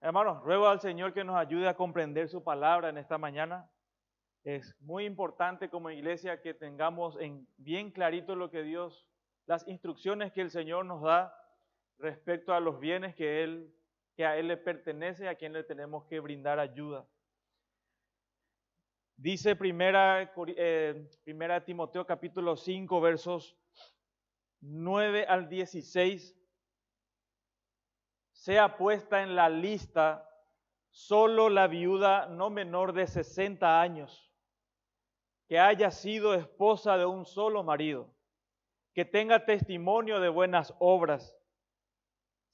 Hermanos, ruego al Señor que nos ayude a comprender su palabra en esta mañana. Es muy importante como iglesia que tengamos en bien clarito lo que Dios, las instrucciones que el Señor nos da respecto a los bienes que a Él le pertenece, a quien le tenemos que brindar ayuda. Dice primera Timoteo capítulo 5 versos 9 al 16, sea puesta en la lista solo la viuda no menor de 60 años, que haya sido esposa de un solo marido, que tenga testimonio de buenas obras,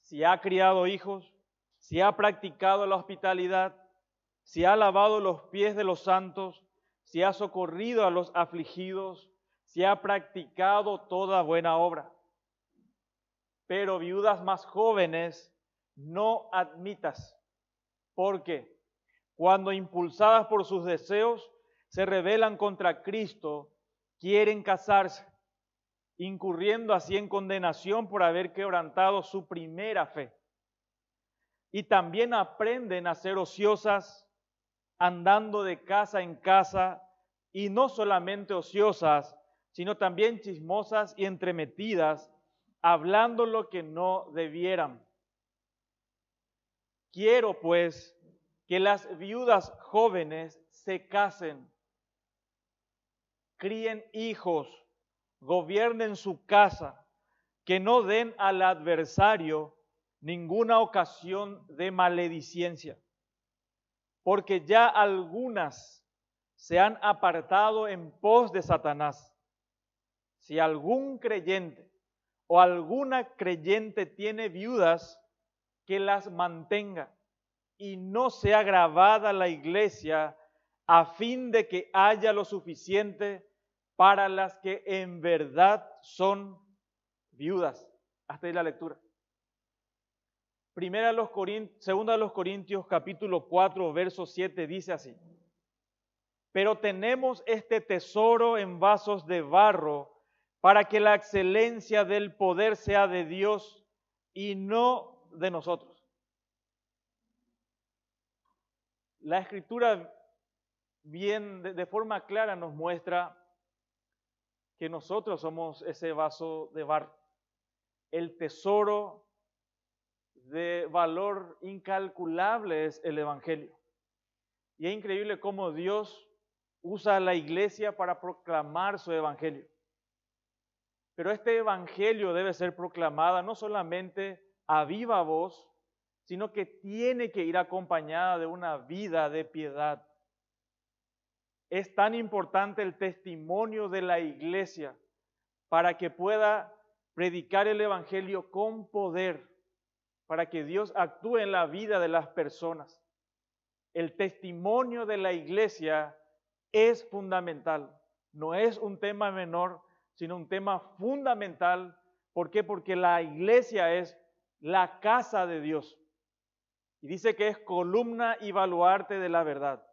si ha criado hijos, si ha practicado la hospitalidad, si ha lavado los pies de los santos, si ha socorrido a los afligidos, si ha practicado toda buena obra. Pero viudas más jóvenes no admitas, porque cuando impulsadas por sus deseos se rebelan contra Cristo, quieren casarse, incurriendo así en condenación por haber quebrantado su primera fe. Y también aprenden a ser ociosas, andando de casa en casa, y no solamente ociosas, sino también chismosas y entremetidas, hablando lo que no debieran. Quiero, pues, que las viudas jóvenes se casen, críen hijos, gobiernen su casa, que no den al adversario ninguna ocasión de maledicencia, porque ya algunas se han apartado en pos de Satanás. Si algún creyente o alguna creyente tiene viudas, que las mantenga y no sea gravada la iglesia, a fin de que haya lo suficiente para las que en verdad son viudas. Hasta ahí la lectura. Segunda de los Corintios capítulo 4 verso 7 dice así: pero tenemos este tesoro en vasos de barro, para que la excelencia del poder sea de Dios y no de nosotros. La Escritura bien de forma clara nos muestra que nosotros somos ese vaso de barro, el tesoro de valor incalculable es el Evangelio. Y es increíble cómo Dios usa a la iglesia para proclamar su Evangelio. Pero este Evangelio debe ser proclamada no solamente a viva voz, sino que tiene que ir acompañada de una vida de piedad. Es tan importante el testimonio de la iglesia para que pueda predicar el Evangelio con poder, para que Dios actúe en la vida de las personas. El testimonio de la iglesia es fundamental, no es un tema menor, sino un tema fundamental. ¿Por qué? Porque la iglesia es la casa de Dios. Y dice que es columna y baluarte de la verdad.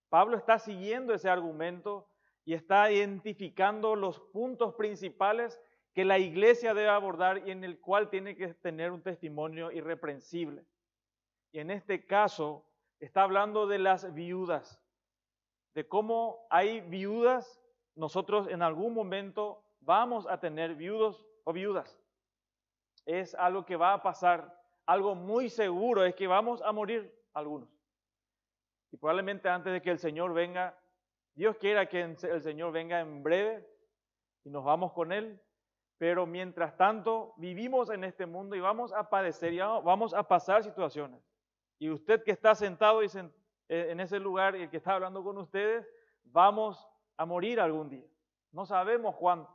Pablo está siguiendo ese argumento y está identificando los puntos principales que la iglesia debe abordar y en el cual tiene que tener un testimonio irreprensible. Y en este caso está hablando de las viudas, de cómo hay viudas. Nosotros en algún momento vamos a tener viudos o viudas. Es algo que va a pasar, algo muy seguro es que vamos a morir algunos. Y probablemente antes de que el Señor venga, Dios quiera que el Señor venga en breve y nos vamos con Él, pero mientras tanto vivimos en este mundo y vamos a padecer y vamos a pasar situaciones. Y usted que está sentado en ese lugar y el que está hablando con ustedes, vamos a morir algún día. No sabemos cuándo.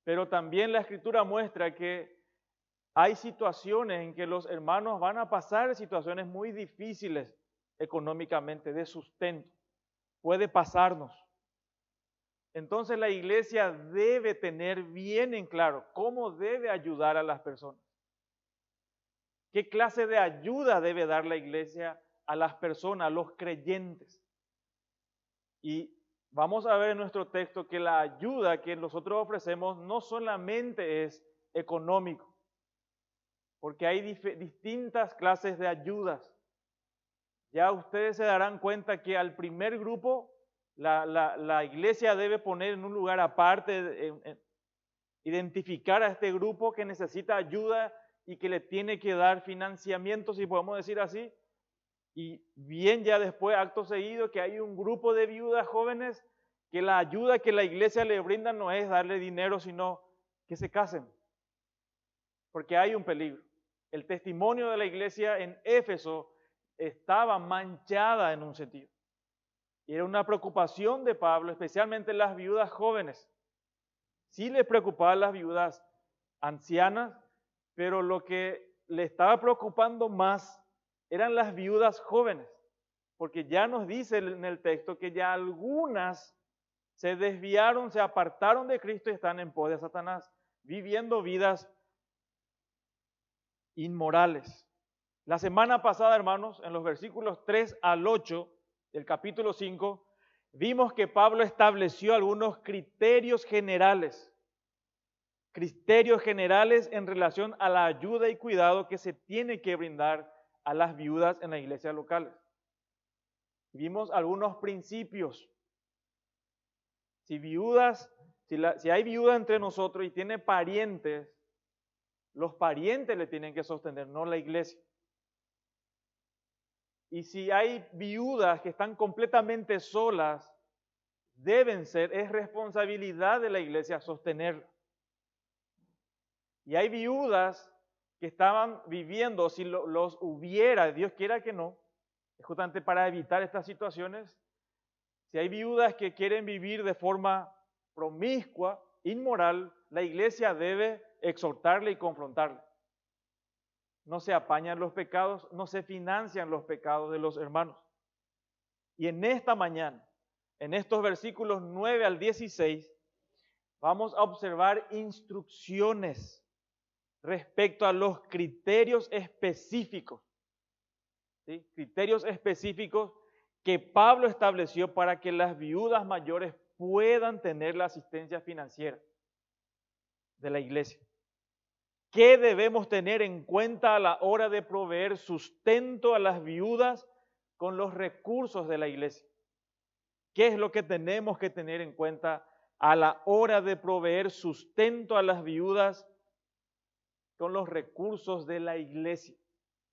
Pero también la Escritura muestra que hay situaciones en que los hermanos van a pasar situaciones muy difíciles económicamente, de sustento. Puede pasarnos. Entonces la iglesia debe tener bien en claro cómo debe ayudar a las personas. ¿Qué clase de ayuda debe dar la iglesia a las personas, a los creyentes? Y vamos a ver en nuestro texto que la ayuda que nosotros ofrecemos no solamente es económico, porque hay distintas clases de ayudas. ya ustedes se darán cuenta que al primer grupo la iglesia debe poner en un lugar aparte, identificar a este grupo que necesita ayuda y que le tiene que dar financiamiento, si podemos decir así. Y bien ya después, acto seguido, que hay un grupo de viudas jóvenes que la ayuda que la iglesia le brinda no es darle dinero, sino que se casen. Porque hay un peligro. El testimonio de la iglesia en Éfeso estaba manchada en un sentido. Y era una preocupación de Pablo, especialmente las viudas jóvenes. Sí les preocupaban las viudas ancianas, pero lo que le estaba preocupando más eran las viudas jóvenes, porque ya nos dice en el texto que ya algunas se desviaron, se apartaron de Cristo y están en pos de Satanás, viviendo vidas inmorales. La semana pasada, hermanos, en los versículos 3 al 8 del capítulo 5, vimos que Pablo estableció algunos criterios generales en relación a la ayuda y cuidado que se tiene que brindar a las viudas en la iglesia local. Vimos algunos principios. Si hay viuda entre nosotros y tiene parientes, los parientes le tienen que sostener, no la iglesia. Y si hay viudas que están completamente solas, es responsabilidad de la iglesia sostenerla. Y hay viudas que estaban viviendo, si los hubiera, Dios quiera que no, justamente para evitar estas situaciones. Si hay viudas que quieren vivir de forma promiscua, inmoral, la iglesia debe exhortarle y confrontarle. No se apañan los pecados, no se financian los pecados de los hermanos. Y en esta mañana, en estos versículos 9 al 16, vamos a observar instrucciones respecto a los criterios específicos. ¿Sí? Criterios específicos que Pablo estableció para que las viudas mayores puedan tener la asistencia financiera de la iglesia. ¿Qué debemos tener en cuenta a la hora de proveer sustento a las viudas con los recursos de la iglesia? ¿Qué es lo que tenemos que tener en cuenta a la hora de proveer sustento a las viudas con los recursos de la iglesia?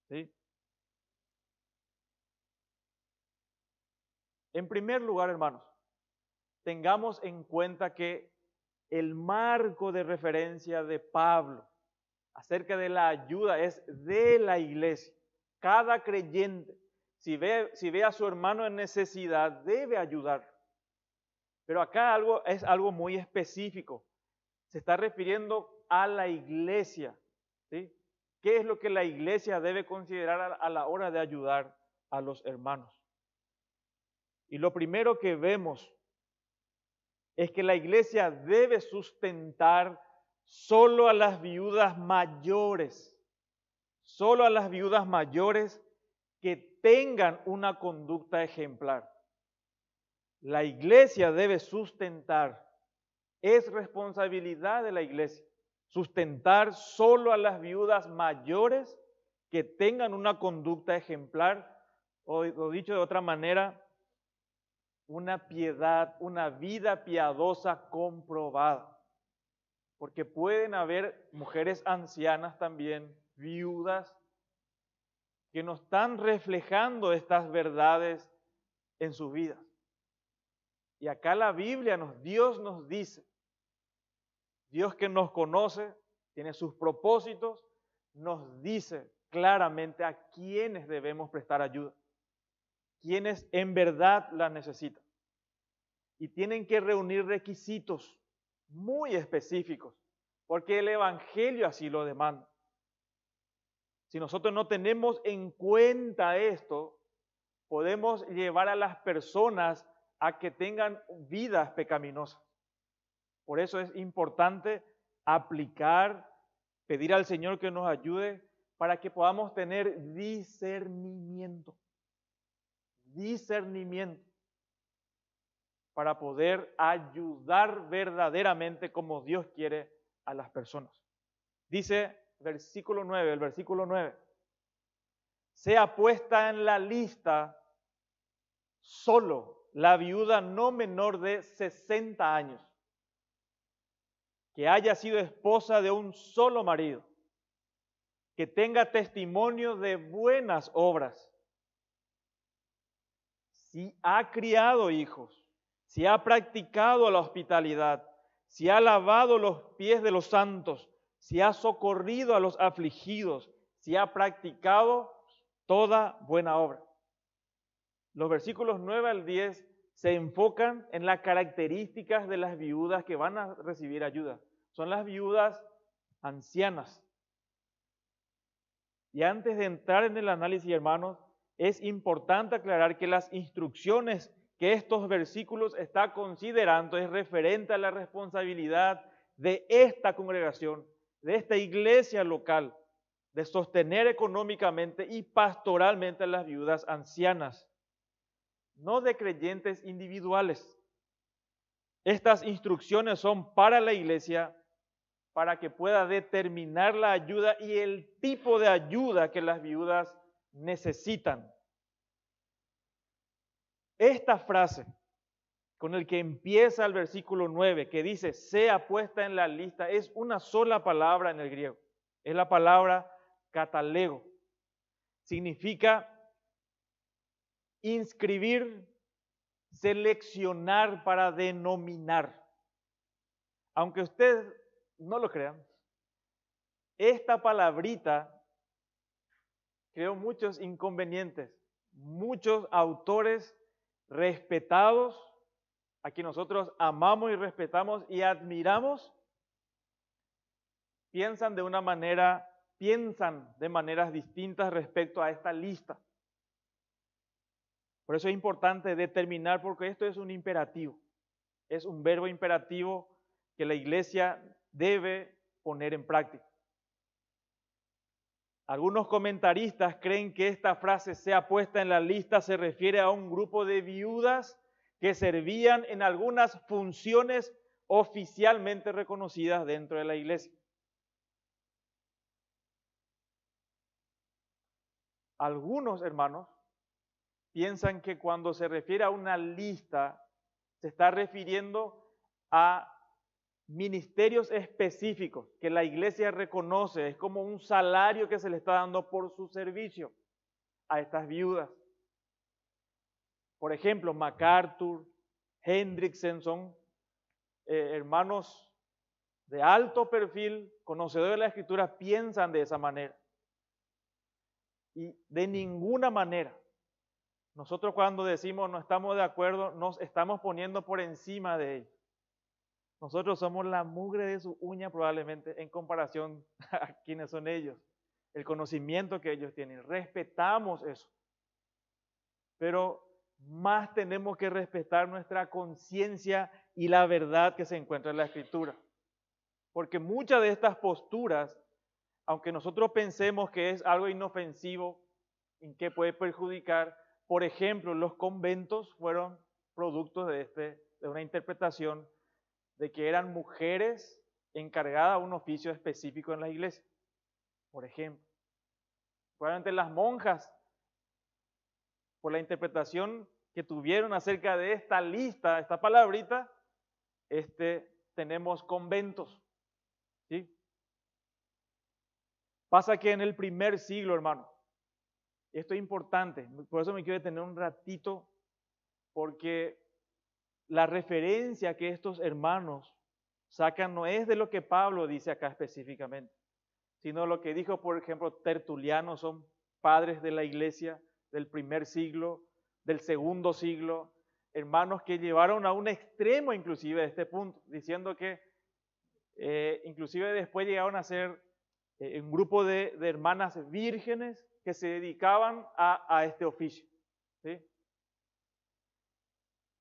¿Sí? En primer lugar, hermanos, tengamos en cuenta que el marco de referencia de Pablo acerca de la ayuda es de la iglesia. Cada creyente, si ve a su hermano en necesidad, debe ayudar. Pero acá es algo muy específico. Se está refiriendo a la iglesia. ¿Sí? ¿Qué es lo que la iglesia debe considerar a la hora de ayudar a los hermanos? Y lo primero que vemos es que la iglesia debe sustentar solo a las viudas mayores, solo a las viudas mayores que tengan una conducta ejemplar. La iglesia debe sustentar, es responsabilidad de la iglesia, sustentar solo a las viudas mayores que tengan una conducta ejemplar, o dicho de otra manera, una piedad, una vida piadosa comprobada. Porque pueden haber mujeres ancianas también, viudas, que no están reflejando estas verdades en sus vidas. Y acá la Biblia Dios nos dice, Dios que nos conoce, tiene sus propósitos, nos dice claramente a quiénes debemos prestar ayuda, quienes en verdad la necesitan. Y tienen que reunir requisitos muy específicos, porque el Evangelio así lo demanda. Si nosotros no tenemos en cuenta esto, podemos llevar a las personas a que tengan vidas pecaminosas. Por eso es importante aplicar, pedir al Señor que nos ayude para que podamos tener discernimiento. Discernimiento. Para poder ayudar verdaderamente como Dios quiere a las personas. Dice el versículo 9, sea puesta en la lista solo la viuda no menor de 60 años, que haya sido esposa de un solo marido, que tenga testimonio de buenas obras, si ha criado hijos, si ha practicado la hospitalidad, si ha lavado los pies de los santos, si ha socorrido a los afligidos, si ha practicado toda buena obra. Los versículos 9 al 10 se enfocan en las características de las viudas que van a recibir ayuda. Son las viudas ancianas. Y antes de entrar en el análisis, hermanos, es importante aclarar que las instrucciones que estos versículos están considerando es referente a la responsabilidad de esta congregación, de esta iglesia local, de sostener económicamente y pastoralmente a las viudas ancianas, no de creyentes individuales. Estas instrucciones son para la iglesia, para que pueda determinar la ayuda y el tipo de ayuda que las viudas necesitan. Esta frase con el que empieza el versículo 9, que dice, sea puesta en la lista, es una sola palabra en el griego. Es la palabra katalego. Significa inscribir, seleccionar para denominar. Aunque ustedes no lo crean, esta palabrita creó muchos inconvenientes. Muchos autores respetados, a quien nosotros amamos y respetamos y admiramos, piensan de maneras distintas respecto a esta lista. Por eso es importante determinar, porque esto es un imperativo, es un verbo imperativo que la iglesia debe poner en práctica. Algunos comentaristas creen que esta frase sea puesta en la lista se refiere a un grupo de viudas que servían en algunas funciones oficialmente reconocidas dentro de la iglesia. Algunos hermanos piensan que cuando se refiere a una lista se está refiriendo a ministerios específicos que la iglesia reconoce, es como un salario que se le está dando por su servicio a estas viudas. Por ejemplo, MacArthur, Hendrickson son hermanos de alto perfil, conocedores de la Escritura, piensan de esa manera. Y de ninguna manera, nosotros cuando decimos no estamos de acuerdo, nos estamos poniendo por encima de ellos. Nosotros somos la mugre de su uña probablemente en comparación a quienes son ellos, el conocimiento que ellos tienen. Respetamos eso, pero más tenemos que respetar nuestra conciencia y la verdad que se encuentra en la Escritura. Porque muchas de estas posturas, aunque nosotros pensemos que es algo inofensivo, en que puede perjudicar, por ejemplo, los conventos fueron productos de una interpretación de que eran mujeres encargadas de un oficio específico en la iglesia. Por ejemplo, probablemente las monjas, por la interpretación que tuvieron acerca de esta lista, esta palabrita, tenemos conventos. ¿Sí? Pasa que en el primer siglo, hermano, esto es importante, por eso me quiero detener un ratito, porque la referencia que estos hermanos sacan no es de lo que Pablo dice acá específicamente, sino lo que dijo, por ejemplo, Tertuliano, son padres de la iglesia del primer siglo, del segundo siglo, hermanos que llevaron a un extremo inclusive de este punto, diciendo que inclusive después llegaron a ser un grupo de hermanas vírgenes que se dedicaban a este oficio. ¿Sí?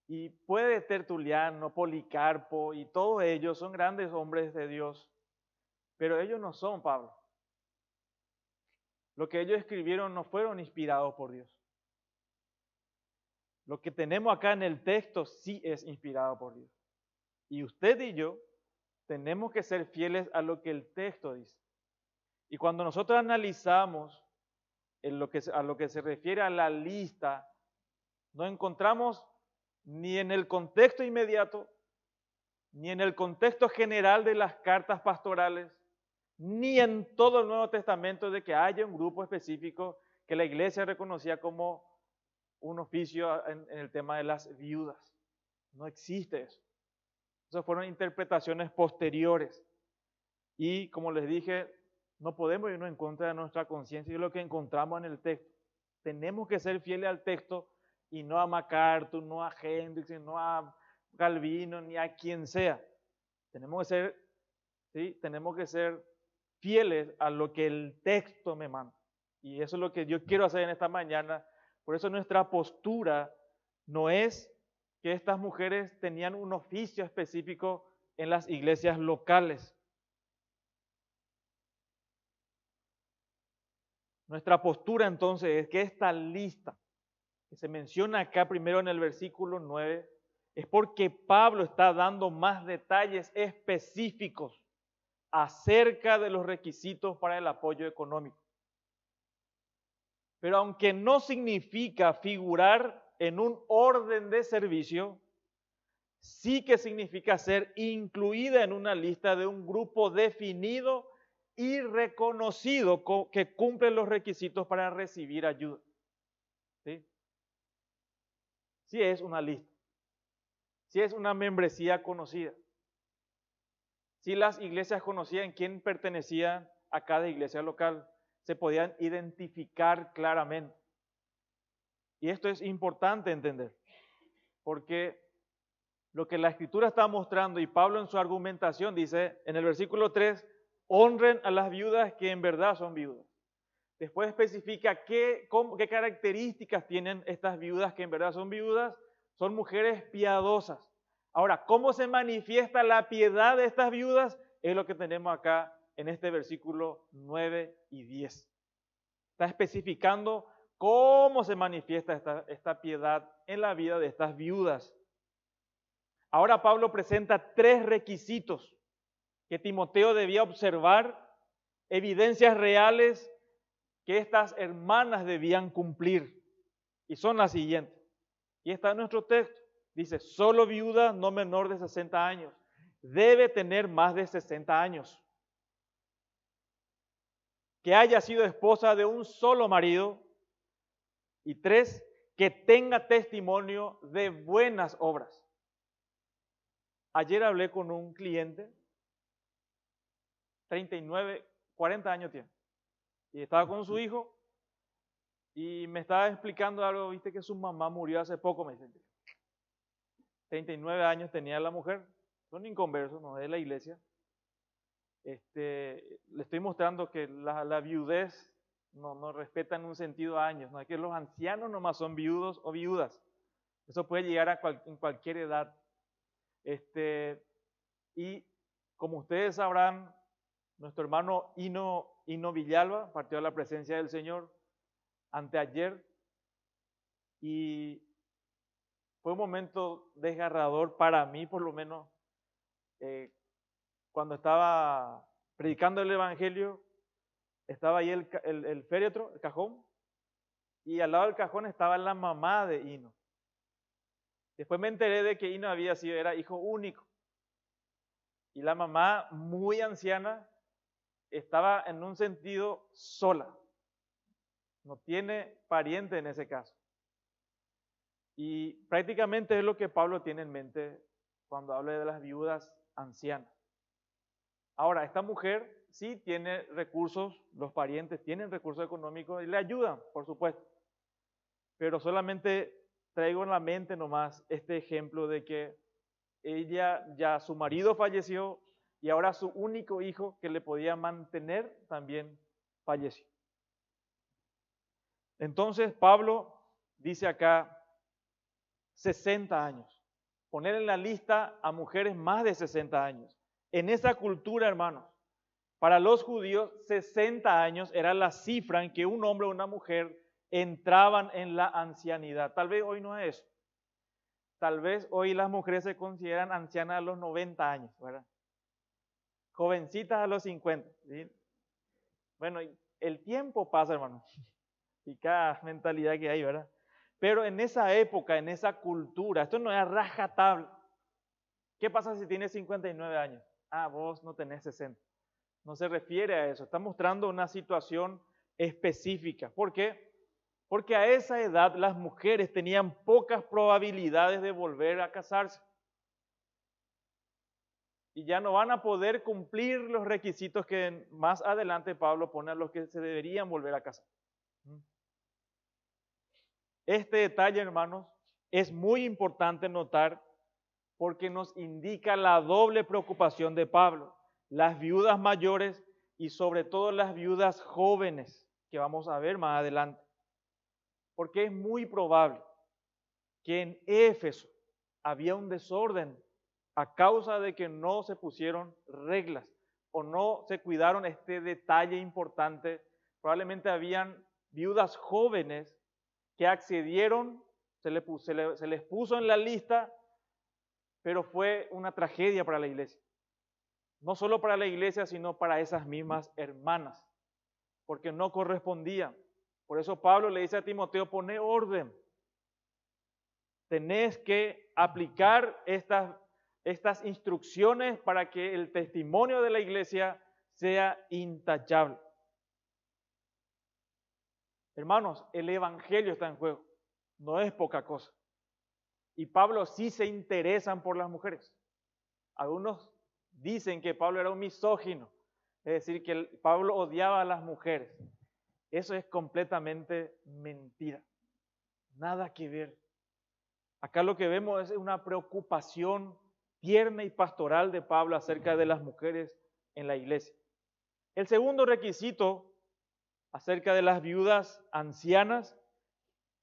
Y puede Tertuliano, Policarpo y todos ellos son grandes hombres de Dios, pero ellos no son Pablo. Lo que ellos escribieron no fueron inspirados por Dios. Lo que tenemos acá en el texto sí es inspirado por Dios. Y usted y yo tenemos que ser fieles a lo que el texto dice. Y cuando nosotros analizamos a lo que se refiere a la lista, no encontramos ni en el contexto inmediato, ni en el contexto general de las cartas pastorales, ni en todo el Nuevo Testamento de que haya un grupo específico que la iglesia reconocía como un oficio en el tema de las viudas. No existe eso. Esas fueron interpretaciones posteriores. Y como les dije, no podemos irnos en contra de nuestra conciencia y de lo que encontramos en el texto. Tenemos que ser fieles al texto y no a MacArthur, no a Hendricks, no a Calvino, ni a quien sea. Tenemos que ser fieles a lo que el texto me manda. Y eso es lo que yo quiero hacer en esta mañana. Por eso nuestra postura no es que estas mujeres tenían un oficio específico en las iglesias locales. Nuestra postura entonces es que esta lista que se menciona acá primero en el versículo 9 es porque Pablo está dando más detalles específicos acerca de los requisitos para el apoyo económico. Pero aunque no significa figurar en un orden de servicio, sí que significa ser incluida en una lista de un grupo definido y reconocido que cumple los requisitos para recibir ayuda. ¿Sí? Sí es una lista. Sí es una membresía conocida. Sí las iglesias conocían quién pertenecía a cada iglesia local. Se podían identificar claramente. Y esto es importante entender, porque lo que la Escritura está mostrando, y Pablo en su argumentación dice en el versículo 3, honren a las viudas que en verdad son viudas. Después especifica qué características tienen estas viudas que en verdad son viudas. Son mujeres piadosas. Ahora, ¿cómo se manifiesta la piedad de estas viudas? Es lo que tenemos acá en este versículo 9 y 10. Está especificando cómo se manifiesta esta piedad en la vida de estas viudas. Ahora Pablo presenta 3 requisitos que Timoteo debía observar, evidencias reales que estas hermanas debían cumplir. Y son las siguientes. Y está en nuestro texto. Dice, solo viuda no menor de 60 años. Debe tener más de 60 años. Que haya sido esposa de un solo marido. Y 3, que tenga testimonio de buenas obras. Ayer hablé con un cliente, 39, 40 años tiene. Y estaba con su hijo y me estaba explicando algo, viste que su mamá murió hace poco, me dice. 39 años tenía la mujer, son inconversos, no es de la iglesia. Le estoy mostrando que la viudez no respeta en un sentido a años, no es que los ancianos nomás son viudos o viudas. Eso puede llegar en cualquier edad. Y como ustedes sabrán, nuestro hermano Hino Villalba partió a la presencia del Señor anteayer y fue un momento desgarrador para mí, por lo menos, cuando estaba predicando el Evangelio, estaba ahí el féretro, el cajón, y al lado del cajón estaba la mamá de Hino. Después me enteré de que Hino era hijo único. Y la mamá, muy anciana, estaba en un sentido sola. No tiene pariente en ese caso. Y prácticamente es lo que Pablo tiene en mente cuando habla de las viudas ancianas. Ahora, esta mujer sí tiene recursos, los parientes tienen recursos económicos y le ayudan, por supuesto. Pero solamente traigo en la mente nomás este ejemplo de que su marido falleció y ahora su único hijo que le podía mantener también falleció. Entonces Pablo dice acá 60 años. Poner en la lista a mujeres más de 60 años. En esa cultura, hermanos, para los judíos 60 años era la cifra en que un hombre o una mujer entraban en la ancianidad. Tal vez hoy no es eso. Tal vez hoy las mujeres se consideran ancianas a los 90 años, ¿verdad? Jovencitas a los 50. ¿Sí? Bueno, el tiempo pasa, hermano. y cada mentalidad que hay, ¿verdad? Pero en esa época, en esa cultura, esto no es rajatabla. ¿Qué pasa si tienes 59 años? Ah, vos no tenés 60. No se refiere a eso. Está mostrando una situación específica. ¿Por qué? Porque a esa edad las mujeres tenían pocas probabilidades de volver a casarse. Y ya no van a poder cumplir los requisitos que más adelante Pablo pone a los que se deberían volver a casar. Este detalle, hermanos, es muy importante notar porque nos indica la doble preocupación de Pablo, las viudas mayores y sobre todo las viudas jóvenes, que vamos a ver más adelante. Porque es muy probable que en Éfeso había un desorden a causa de que no se pusieron reglas o no se cuidaron este detalle importante. Probablemente habían viudas jóvenes que accedieron, se les puso en la lista, pero fue una tragedia para la iglesia. No solo para la iglesia, sino para esas mismas hermanas, porque no correspondían. Por eso Pablo le dice a Timoteo, poné orden. Tenés que aplicar estas instrucciones para que el testimonio de la iglesia sea intachable. Hermanos, el evangelio está en juego, no es poca cosa. Y Pablo sí se interesan por las mujeres. Algunos dicen que Pablo era un misógino, es decir, que Pablo odiaba a las mujeres. Eso es completamente mentira. Nada que ver. Acá lo que vemos es una preocupación tierna y pastoral de Pablo acerca de las mujeres en la iglesia. El segundo requisito acerca de las viudas ancianas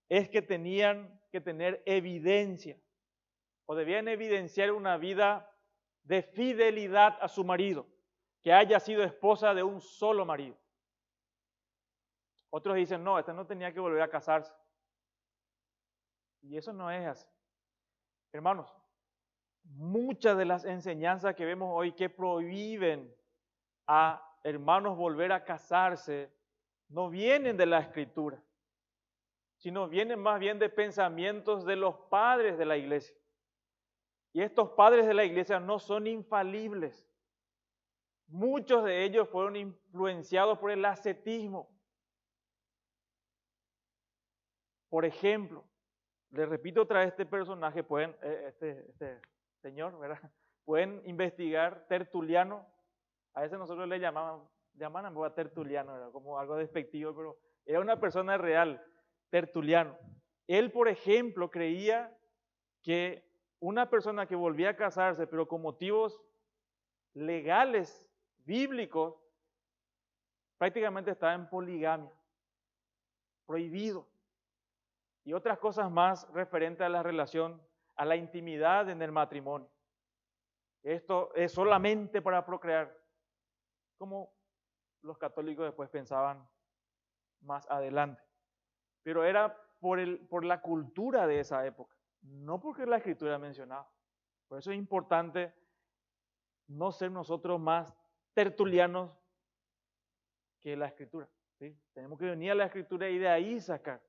es que tenían que tener evidencia o debían evidenciar una vida de fidelidad a su marido, que haya sido esposa de un solo marido. Otros dicen, no, esta no tenía que volver a casarse. Y eso no es así. Hermanos, muchas de las enseñanzas que vemos hoy que prohíben a hermanos volver a casarse no vienen de la Escritura, sino vienen más bien de pensamientos de los padres de la iglesia. Y estos padres de la iglesia no son infalibles. Muchos de ellos fueron influenciados por el ascetismo. Por ejemplo, les repito otra vez este personaje, pueden, este señor, ¿verdad? Pueden investigar Tertuliano. A veces nosotros le llaman a Tertuliano, ¿verdad? Como algo despectivo, pero era una persona real, Tertuliano. Él, por ejemplo, creía que una persona que volvía a casarse, pero con motivos legales, bíblicos, prácticamente estaba en poligamia, prohibido. Y otras cosas más referentes a la relación, a la intimidad en el matrimonio. Esto es solamente para procrear, como los católicos después pensaban más adelante. Pero era por la cultura de esa época, no porque la Escritura mencionaba. Por eso es importante no ser nosotros más tertulianos que la Escritura, ¿sí? Tenemos que venir a la Escritura y de ahí sacar.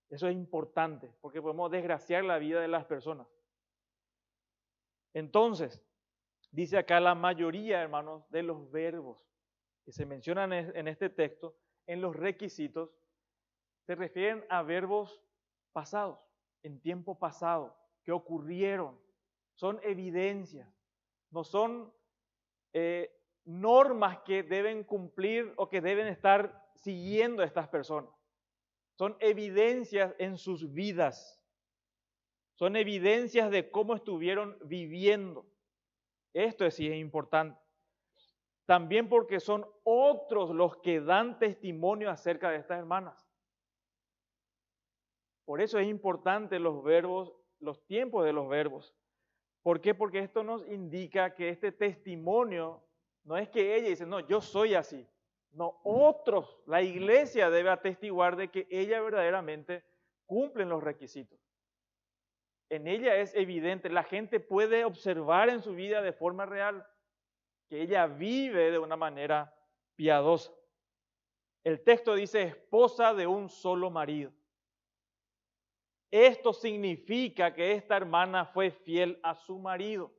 Eso es importante, porque podemos desgraciar la vida de las personas. Entonces, dice acá la mayoría, hermanos, de los verbos que se mencionan en este texto, en los requisitos, se refieren a verbos pasados, en tiempo pasado, que ocurrieron. Son evidencias, no son normas que deben cumplir o que deben estar siguiendo a estas personas. Son evidencias en sus vidas. Son evidencias de cómo estuvieron viviendo. Esto sí es importante. También porque son otros los que dan testimonio acerca de estas hermanas. Por eso es importante los verbos, los tiempos de los verbos. ¿Por qué? Porque esto nos indica que este testimonio no es que ella dice, no, yo soy así. No, otros, la iglesia debe atestiguar de que ella verdaderamente cumple los requisitos. En ella es evidente, la gente puede observar en su vida de forma real que ella vive de una manera piadosa. El texto dice esposa de un solo marido. Esto significa que esta hermana fue fiel a su marido.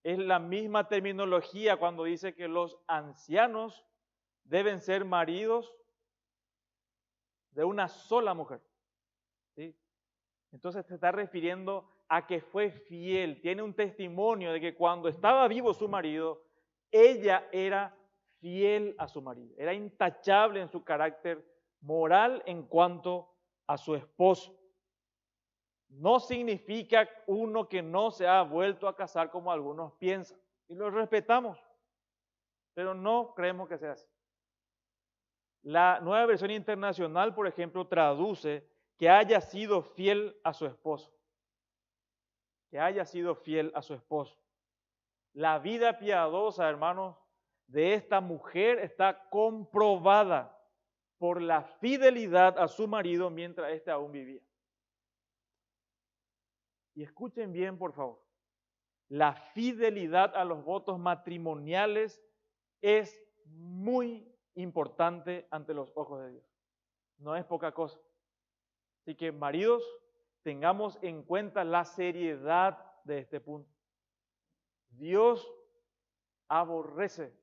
Es la misma terminología cuando dice que los ancianos deben ser maridos de una sola mujer. ¿Sí? Entonces se está refiriendo a que fue fiel. Tiene un testimonio de que cuando estaba vivo su marido, ella era fiel a su marido. Era intachable en su carácter moral en cuanto a su esposo. No significa uno que no se ha vuelto a casar como algunos piensan. Y lo respetamos, pero no creemos que sea así. La Nueva Versión Internacional, por ejemplo, traduce que haya sido fiel a su esposo. Que haya sido fiel a su esposo. La vida piadosa, hermanos, de esta mujer está comprobada por la fidelidad a su marido mientras éste aún vivía. Y escuchen bien, por favor. La fidelidad a los votos matrimoniales es muy importante ante los ojos de Dios. No es poca cosa. Así que, maridos, tengamos en cuenta la seriedad de este punto. Dios aborrece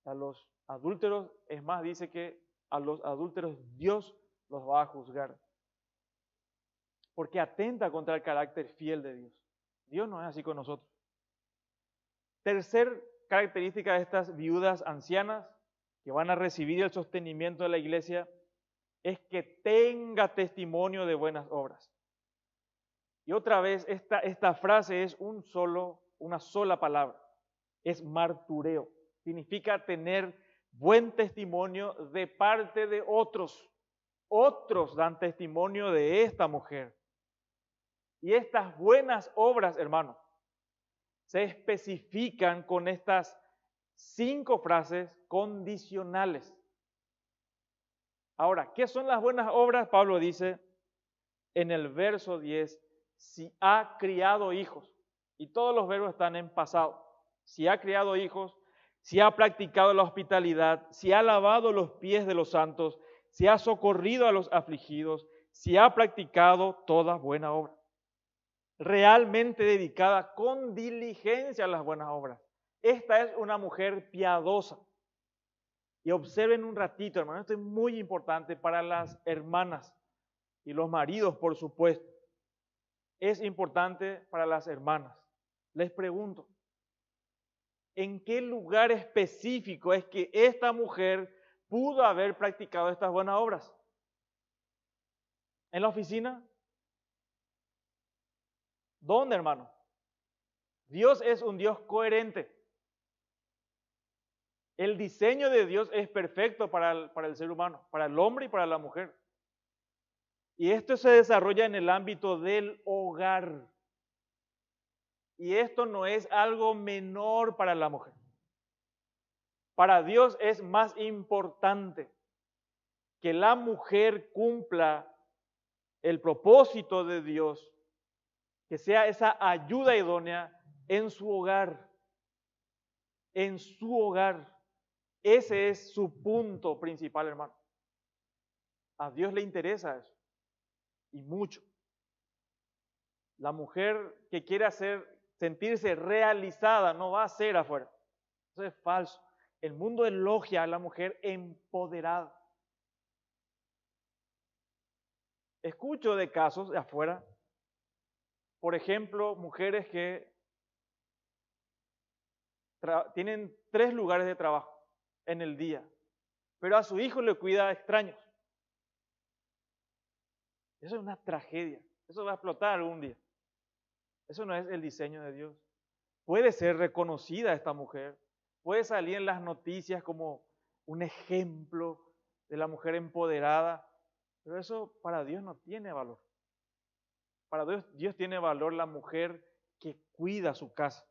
a los adúlteros, es más, dice que a los adúlteros Dios los va a juzgar. Porque atenta contra el carácter fiel de Dios. Dios no es así con nosotros. Tercer característica de estas viudas ancianas que van a recibir el sostenimiento de la iglesia es que tenga testimonio de buenas obras. Y otra vez, esta frase es una sola palabra. Es martureo. Significa tener buen testimonio de parte de otros. Otros dan testimonio de esta mujer. Y estas buenas obras, hermanos, se especifican con estas 5 frases condicionales. Ahora, ¿qué son las buenas obras? Pablo dice en el verso 10, si ha criado hijos, y todos los verbos están en pasado, si ha criado hijos, si ha practicado la hospitalidad, si ha lavado los pies de los santos, si ha socorrido a los afligidos, si ha practicado toda buena obra. Realmente dedicada con diligencia a las buenas obras. Esta es una mujer piadosa. Y observen un ratito, hermano, esto es muy importante para las hermanas y los maridos, por supuesto. Es importante para las hermanas. Les pregunto, ¿en qué lugar específico es que esta mujer pudo haber practicado estas buenas obras? ¿En la oficina? ¿Dónde, hermano? Dios es un Dios coherente. El diseño de Dios es perfecto para el ser humano, para el hombre y para la mujer. Y esto se desarrolla en el ámbito del hogar. Y esto no es algo menor para la mujer. Para Dios es más importante que la mujer cumpla el propósito de Dios, que sea esa ayuda idónea en su hogar. En su hogar. Ese es su punto principal, hermano. A Dios le interesa eso. Y mucho. La mujer que quiere sentirse realizada no va a ser afuera. Eso es falso. El mundo elogia a la mujer empoderada. Escucho de casos de afuera, por ejemplo, mujeres que tienen 3 lugares de trabajo en el día, pero a su hijo le cuida a extraños. Eso es una tragedia. Eso va a explotar algún día. Eso no es el diseño de Dios. Puede ser reconocida esta mujer, puede salir en las noticias como un ejemplo de la mujer empoderada, pero eso para Dios no tiene valor. Para Dios tiene valor la mujer que cuida su casa.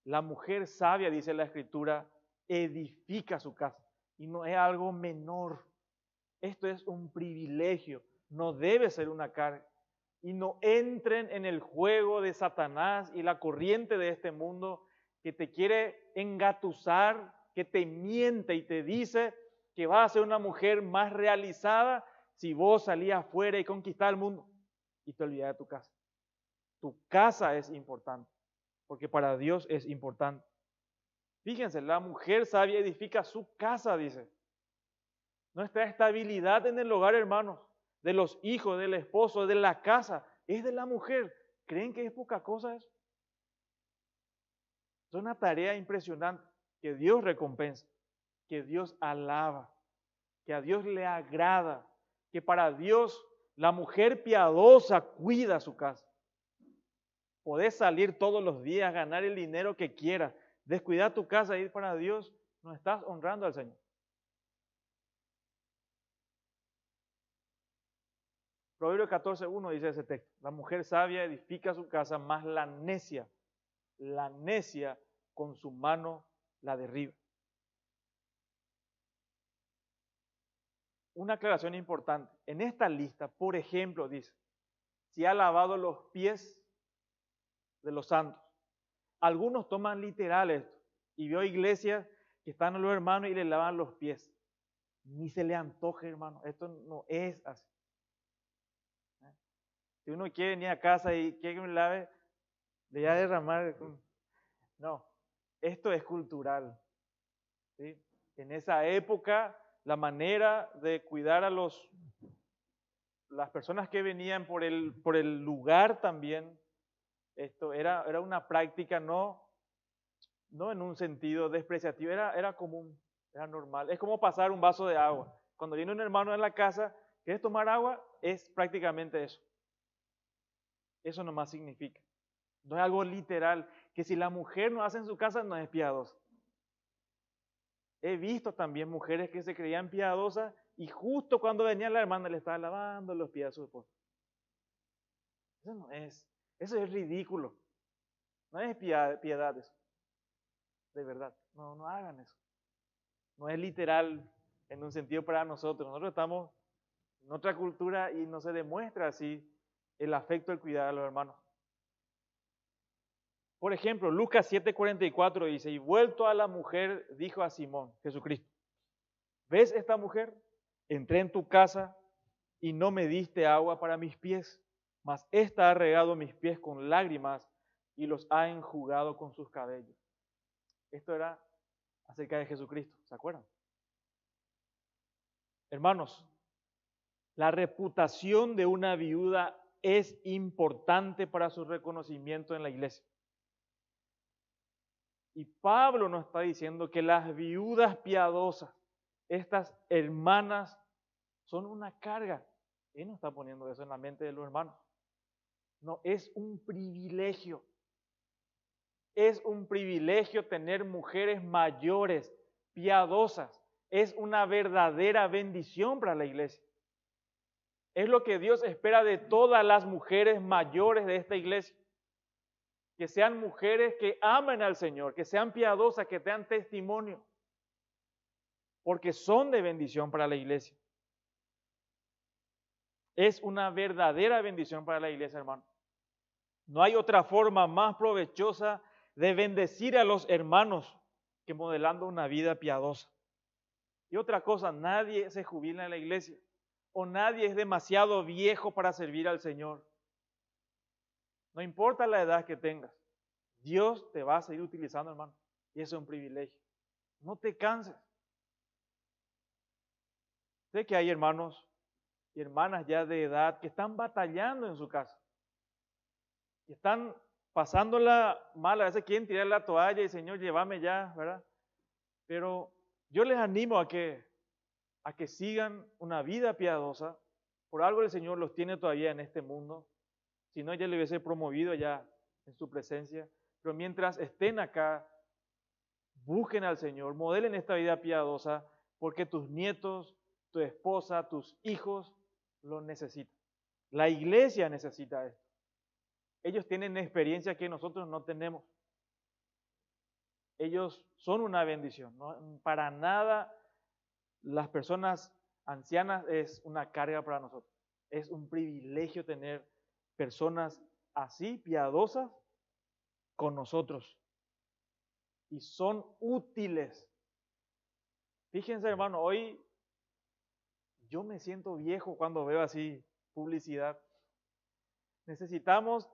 La mujer sabia, dice la Escritura, edifica su casa y no es algo menor. Esto es un privilegio, no debe ser una carga. Y no entren en el juego de Satanás y la corriente de este mundo que te quiere engatusar que te miente y te dice que vas a ser una mujer más realizada si vos salís afuera y conquistás el mundo y te olvidás de tu casa. Tu casa es importante, porque para Dios es importante. Fíjense, la mujer sabia edifica su casa, dice. Nuestra estabilidad en el hogar, hermanos, de los hijos, del esposo, de la casa, es de la mujer. ¿Creen que es poca cosa eso? Es una tarea impresionante que Dios recompensa, que Dios alaba, que a Dios le agrada, que para Dios la mujer piadosa cuida su casa. Podés salir todos los días, ganar el dinero que quieras, descuidar tu casa y ir para Dios, no estás honrando al Señor. Proverbios 14:1 dice ese texto, la mujer sabia edifica su casa, mas la necia con su mano la derriba. Una aclaración importante, en esta lista, por ejemplo, dice, si ha lavado los pies de los santos. Algunos toman literal esto, y veo iglesias que están a los hermanos y le lavan los pies. Ni se le antoje, hermano, esto no es así. Si uno quiere venir a casa y quiere que me lave, le voy a derramar. No, esto es cultural. ¿Sí? En esa época, la manera de cuidar a las personas que venían por el lugar también, esto era una práctica no en un sentido despreciativo, era común, era normal. Es como pasar un vaso de agua. Cuando viene un hermano en la casa, ¿quieres tomar agua? Es prácticamente eso. Eso nomás significa. No es algo literal, que si la mujer no hace en su casa, no es piadosa. He visto también mujeres que se creían piadosas y justo cuando venía la hermana le estaba lavando los pies a su esposo. Eso no es, eso es ridículo. No es piedad eso. De verdad, no hagan eso. No es literal en un sentido para nosotros. Nosotros estamos en otra cultura y no se demuestra así el afecto, el cuidado de los hermanos. Por ejemplo, Lucas 7:44 dice, y vuelto a la mujer, dijo a Simón, Jesucristo, ¿ves esta mujer? Entré en tu casa y no me diste agua para mis pies, mas ésta ha regado mis pies con lágrimas y los ha enjugado con sus cabellos. Esto era acerca de Jesucristo, ¿se acuerdan? Hermanos, la reputación de una viuda es importante para su reconocimiento en la iglesia. Y Pablo nos está diciendo que las viudas piadosas, estas hermanas, son una carga. Él no está poniendo eso en la mente de los hermanos. No, es un privilegio. Es un privilegio tener mujeres mayores, piadosas. Es una verdadera bendición para la iglesia. Es lo que Dios espera de todas las mujeres mayores de esta iglesia. Que sean mujeres que amen al Señor, que sean piadosas, que tengan testimonio. Porque son de bendición para la iglesia. Es una verdadera bendición para la iglesia, hermano. No hay otra forma más provechosa de bendecir a los hermanos que modelando una vida piadosa. Y otra cosa, nadie se jubila en la iglesia o nadie es demasiado viejo para servir al Señor. No importa la edad que tengas, Dios te va a seguir utilizando, hermano. Y eso es un privilegio. No te canses. Sé que hay hermanos y hermanas ya de edad que están batallando en su casa. Que están pasándola mal, a veces quieren tirar la toalla y Señor, llévame ya, ¿verdad? Pero yo les animo a que sigan una vida piadosa. Por algo el Señor los tiene todavía en este mundo. Si no, ya le hubiese promovido ya en su presencia. Pero mientras estén acá, busquen al Señor, modelen esta vida piadosa, porque tus nietos, tu esposa, tus hijos lo necesitan. La iglesia necesita esto. Ellos tienen experiencia que nosotros no tenemos. Ellos son una bendición. ¿No? Para nada las personas ancianas es una carga para nosotros. Es un privilegio tener personas así, piadosas, con nosotros. Y son útiles Fíjense, hermano, hoy yo me siento viejo cuando veo así publicidad. Necesitamos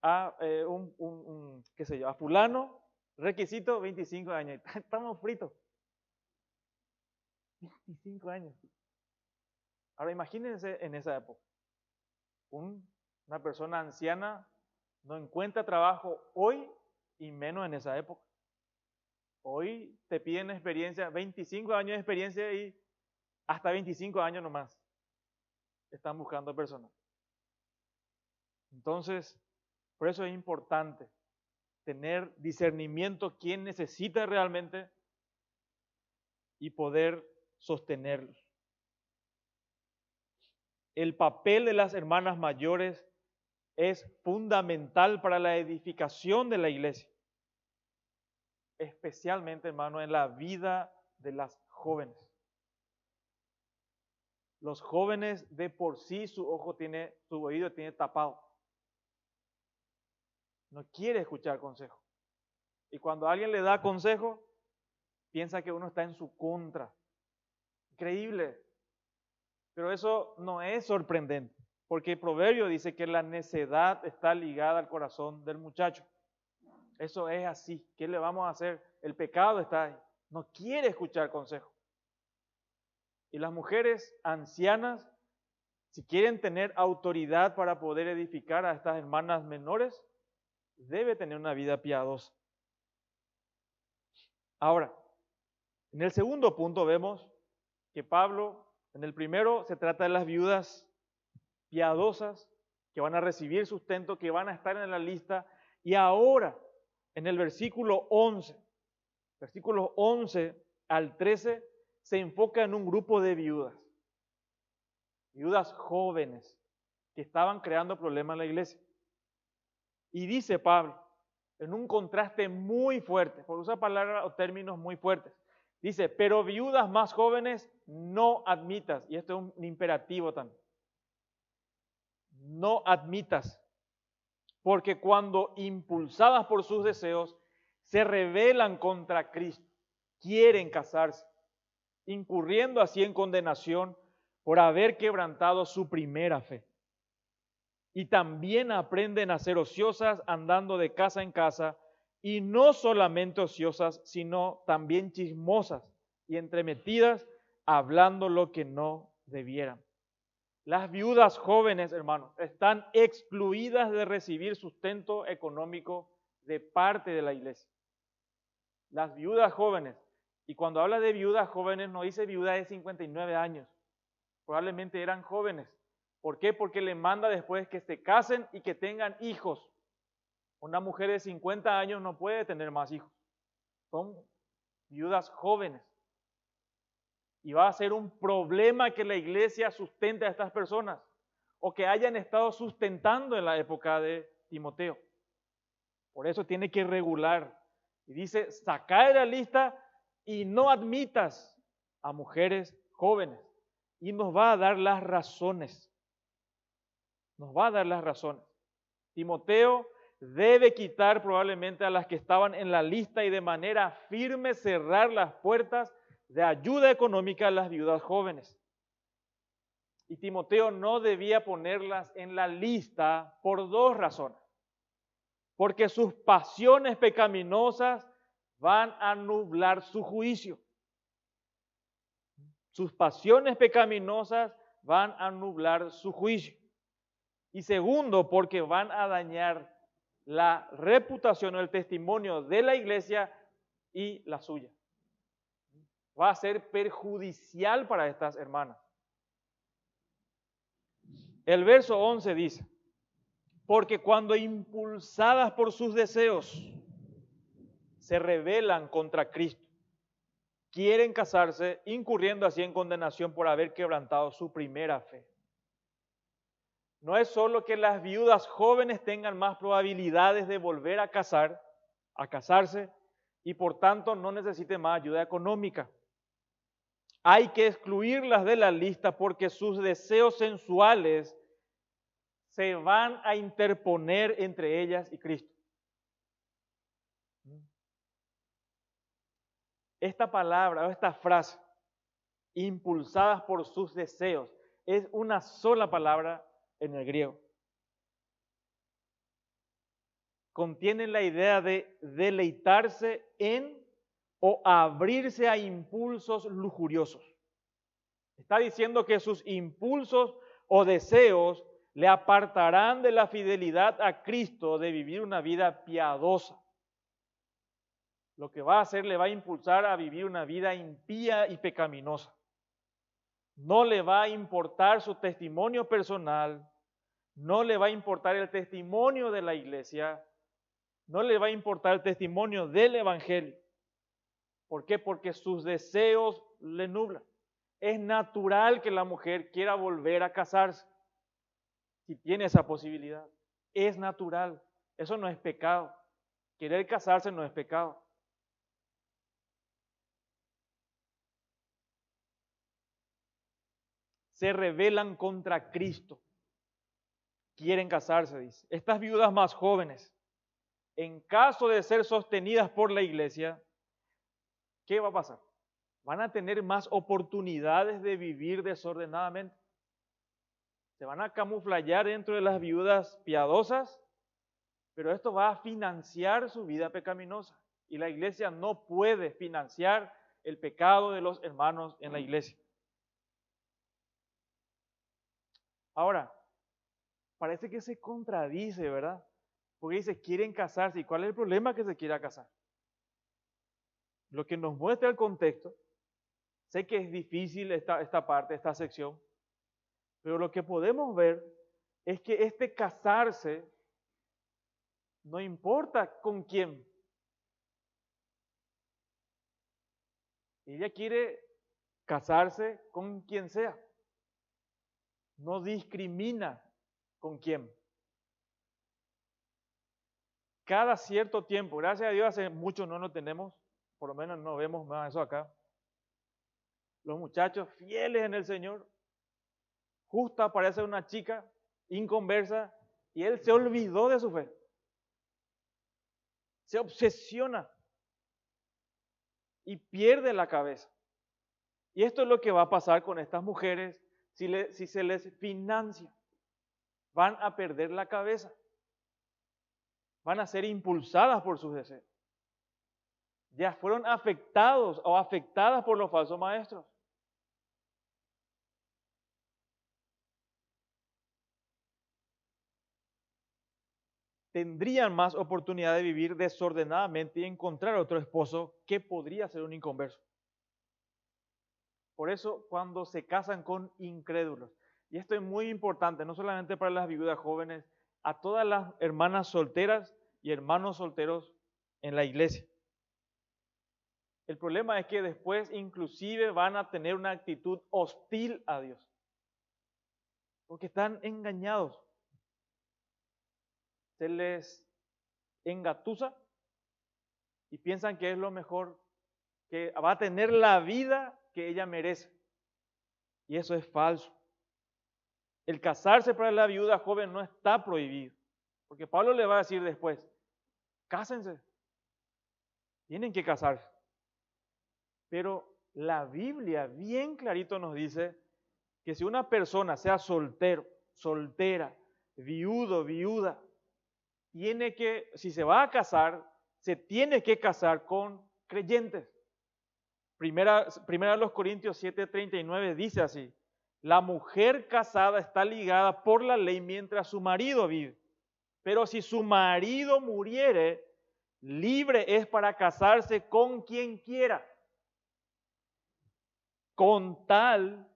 a qué sé yo, a fulano, requisito 25 años. Estamos fritos. 25 años. Ahora imagínense en esa época. Una persona anciana no encuentra trabajo hoy y menos en esa época. Hoy te piden experiencia, 25 años de experiencia y hasta 25 años nomás están buscando personas. Entonces, por eso es importante tener discernimiento quién necesita realmente y poder sostenerlo. El papel de las hermanas mayores es fundamental para la edificación de la iglesia, especialmente, hermano, en la vida de las jóvenes. Los jóvenes de por sí su oído tiene tapado. No quiere escuchar consejo. Y cuando alguien le da consejo, piensa que uno está en su contra. Increíble. Pero eso no es sorprendente, porque el proverbio dice que la necedad está ligada al corazón del muchacho. Eso es así. ¿Qué le vamos a hacer? El pecado está ahí. No quiere escuchar consejo. Y las mujeres ancianas, si quieren tener autoridad para poder edificar a estas hermanas menores, debe tener una vida piadosa. Ahora, en el segundo punto vemos que Pablo, en el primero se trata de las viudas piadosas que van a recibir sustento, que van a estar en la lista, y ahora, en el versículos 11 al 13, se enfoca en un grupo de viudas jóvenes que estaban creando problemas en la iglesia. Y dice Pablo, en un contraste muy fuerte, por usar palabras o términos muy fuertes, dice, pero viudas más jóvenes no admitas, y esto es un imperativo también, no admitas, porque cuando impulsadas por sus deseos se rebelan contra Cristo, quieren casarse, incurriendo así en condenación por haber quebrantado su primera fe. Y también aprenden a ser ociosas andando de casa en casa, y no solamente ociosas, sino también chismosas y entremetidas, hablando lo que no debieran. Las viudas jóvenes, hermanos, están excluidas de recibir sustento económico de parte de la iglesia. Las viudas jóvenes, y cuando habla de viudas jóvenes no dice viuda de 59 años, probablemente eran jóvenes. ¿Por qué? Porque le manda después que se casen y que tengan hijos. Una mujer de 50 años no puede tener más hijos. Son viudas jóvenes. Y va a ser un problema que la iglesia sustente a estas personas o que hayan estado sustentando en la época de Timoteo. Por eso tiene que regular. Y dice, saca de la lista y no admitas a mujeres jóvenes. Y nos va a dar las razones. Nos va a dar las razones. Timoteo debe quitar probablemente a las que estaban en la lista y de manera firme cerrar las puertas de ayuda económica a las viudas jóvenes. Y Timoteo no debía ponerlas en la lista por dos razones. Porque sus pasiones pecaminosas van a nublar su juicio. Sus pasiones pecaminosas van a nublar su juicio. Y segundo, porque van a dañar la reputación o el testimonio de la iglesia y la suya. Va a ser perjudicial para estas hermanas. El verso 11 dice, porque cuando impulsadas por sus deseos se rebelan contra Cristo, quieren casarse, incurriendo así en condenación por haber quebrantado su primera fe. No es solo que las viudas jóvenes tengan más probabilidades de volver a casarse y por tanto no necesiten más ayuda económica. Hay que excluirlas de la lista porque sus deseos sensuales se van a interponer entre ellas y Cristo. Esta palabra o esta frase, impulsadas por sus deseos, es una sola palabra en el griego. Contiene la idea de deleitarse en o abrirse a impulsos lujuriosos. Está diciendo que sus impulsos o deseos le apartarán de la fidelidad a Cristo, de vivir una vida piadosa. Lo que va a hacer le va a impulsar a vivir una vida impía y pecaminosa. No le va a importar su testimonio personal, no le va a importar el testimonio de la iglesia, no le va a importar el testimonio del evangelio. ¿Por qué? Porque sus deseos le nublan. Es natural que la mujer quiera volver a casarse, si tiene esa posibilidad. Es natural. Eso no es pecado. Querer casarse no es pecado. Se rebelan contra Cristo. Quieren casarse, dice. Estas viudas más jóvenes, en caso de ser sostenidas por la iglesia, ¿qué va a pasar? Van a tener más oportunidades de vivir desordenadamente. Se van a camuflar dentro de las viudas piadosas, pero esto va a financiar su vida pecaminosa. Y la iglesia no puede financiar el pecado de los hermanos en la iglesia. Ahora, parece que se contradice, ¿verdad? Porque dice, quieren casarse. ¿Y cuál es el problema que se quiera casar? Lo que nos muestra el contexto, sé que es difícil esta parte, esta sección, pero lo que podemos ver es que este casarse no importa con quién. Ella quiere casarse con quien sea. No discrimina con quién. Cada cierto tiempo, gracias a Dios hace mucho no lo tenemos, por lo menos no vemos más eso acá. Los muchachos fieles en el Señor, justo aparece una chica inconversa y él se olvidó de su fe. Se obsesiona y pierde la cabeza. Y esto es lo que va a pasar con estas mujeres si se les financia. Van a perder la cabeza. Van a ser impulsadas por sus deseos. Ya fueron afectados o afectadas por los falsos maestros. Tendrían más oportunidad de vivir desordenadamente y encontrar otro esposo que podría ser un inconverso. Por eso, cuando se casan con incrédulos, y esto es muy importante, no solamente para las viudas jóvenes, a todas las hermanas solteras y hermanos solteros en la iglesia. El problema es que después inclusive van a tener una actitud hostil a Dios, porque están engañados. Se les engatusa y piensan que es lo mejor, que va a tener la vida que ella merece. Y eso es falso. El casarse para la viuda joven no está prohibido, porque Pablo le va a decir después, cásense, tienen que casarse. Pero la Biblia bien clarito nos dice que si una persona, sea soltero, soltera, viudo, viuda, tiene que, si se va a casar, se tiene que casar con creyentes. Primera de los Corintios 7:39 dice así, la mujer casada está ligada por la ley mientras su marido vive, pero si su marido muriere, libre es para casarse con quien quiera, con tal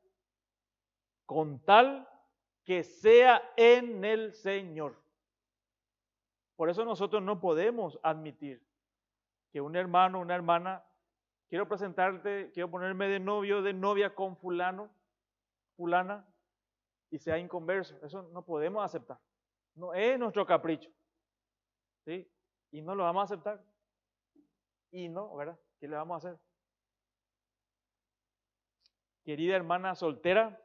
que sea en el Señor. Por eso nosotros no podemos admitir que un hermano, una hermana, quiero presentarte, quiero ponerme de novio, de novia con fulano, fulana, y sea inconverso. Eso no podemos aceptar. No es nuestro capricho. ¿Sí? Y no lo vamos a aceptar. Y no, ¿verdad? ¿Qué le vamos a hacer? Querida hermana soltera,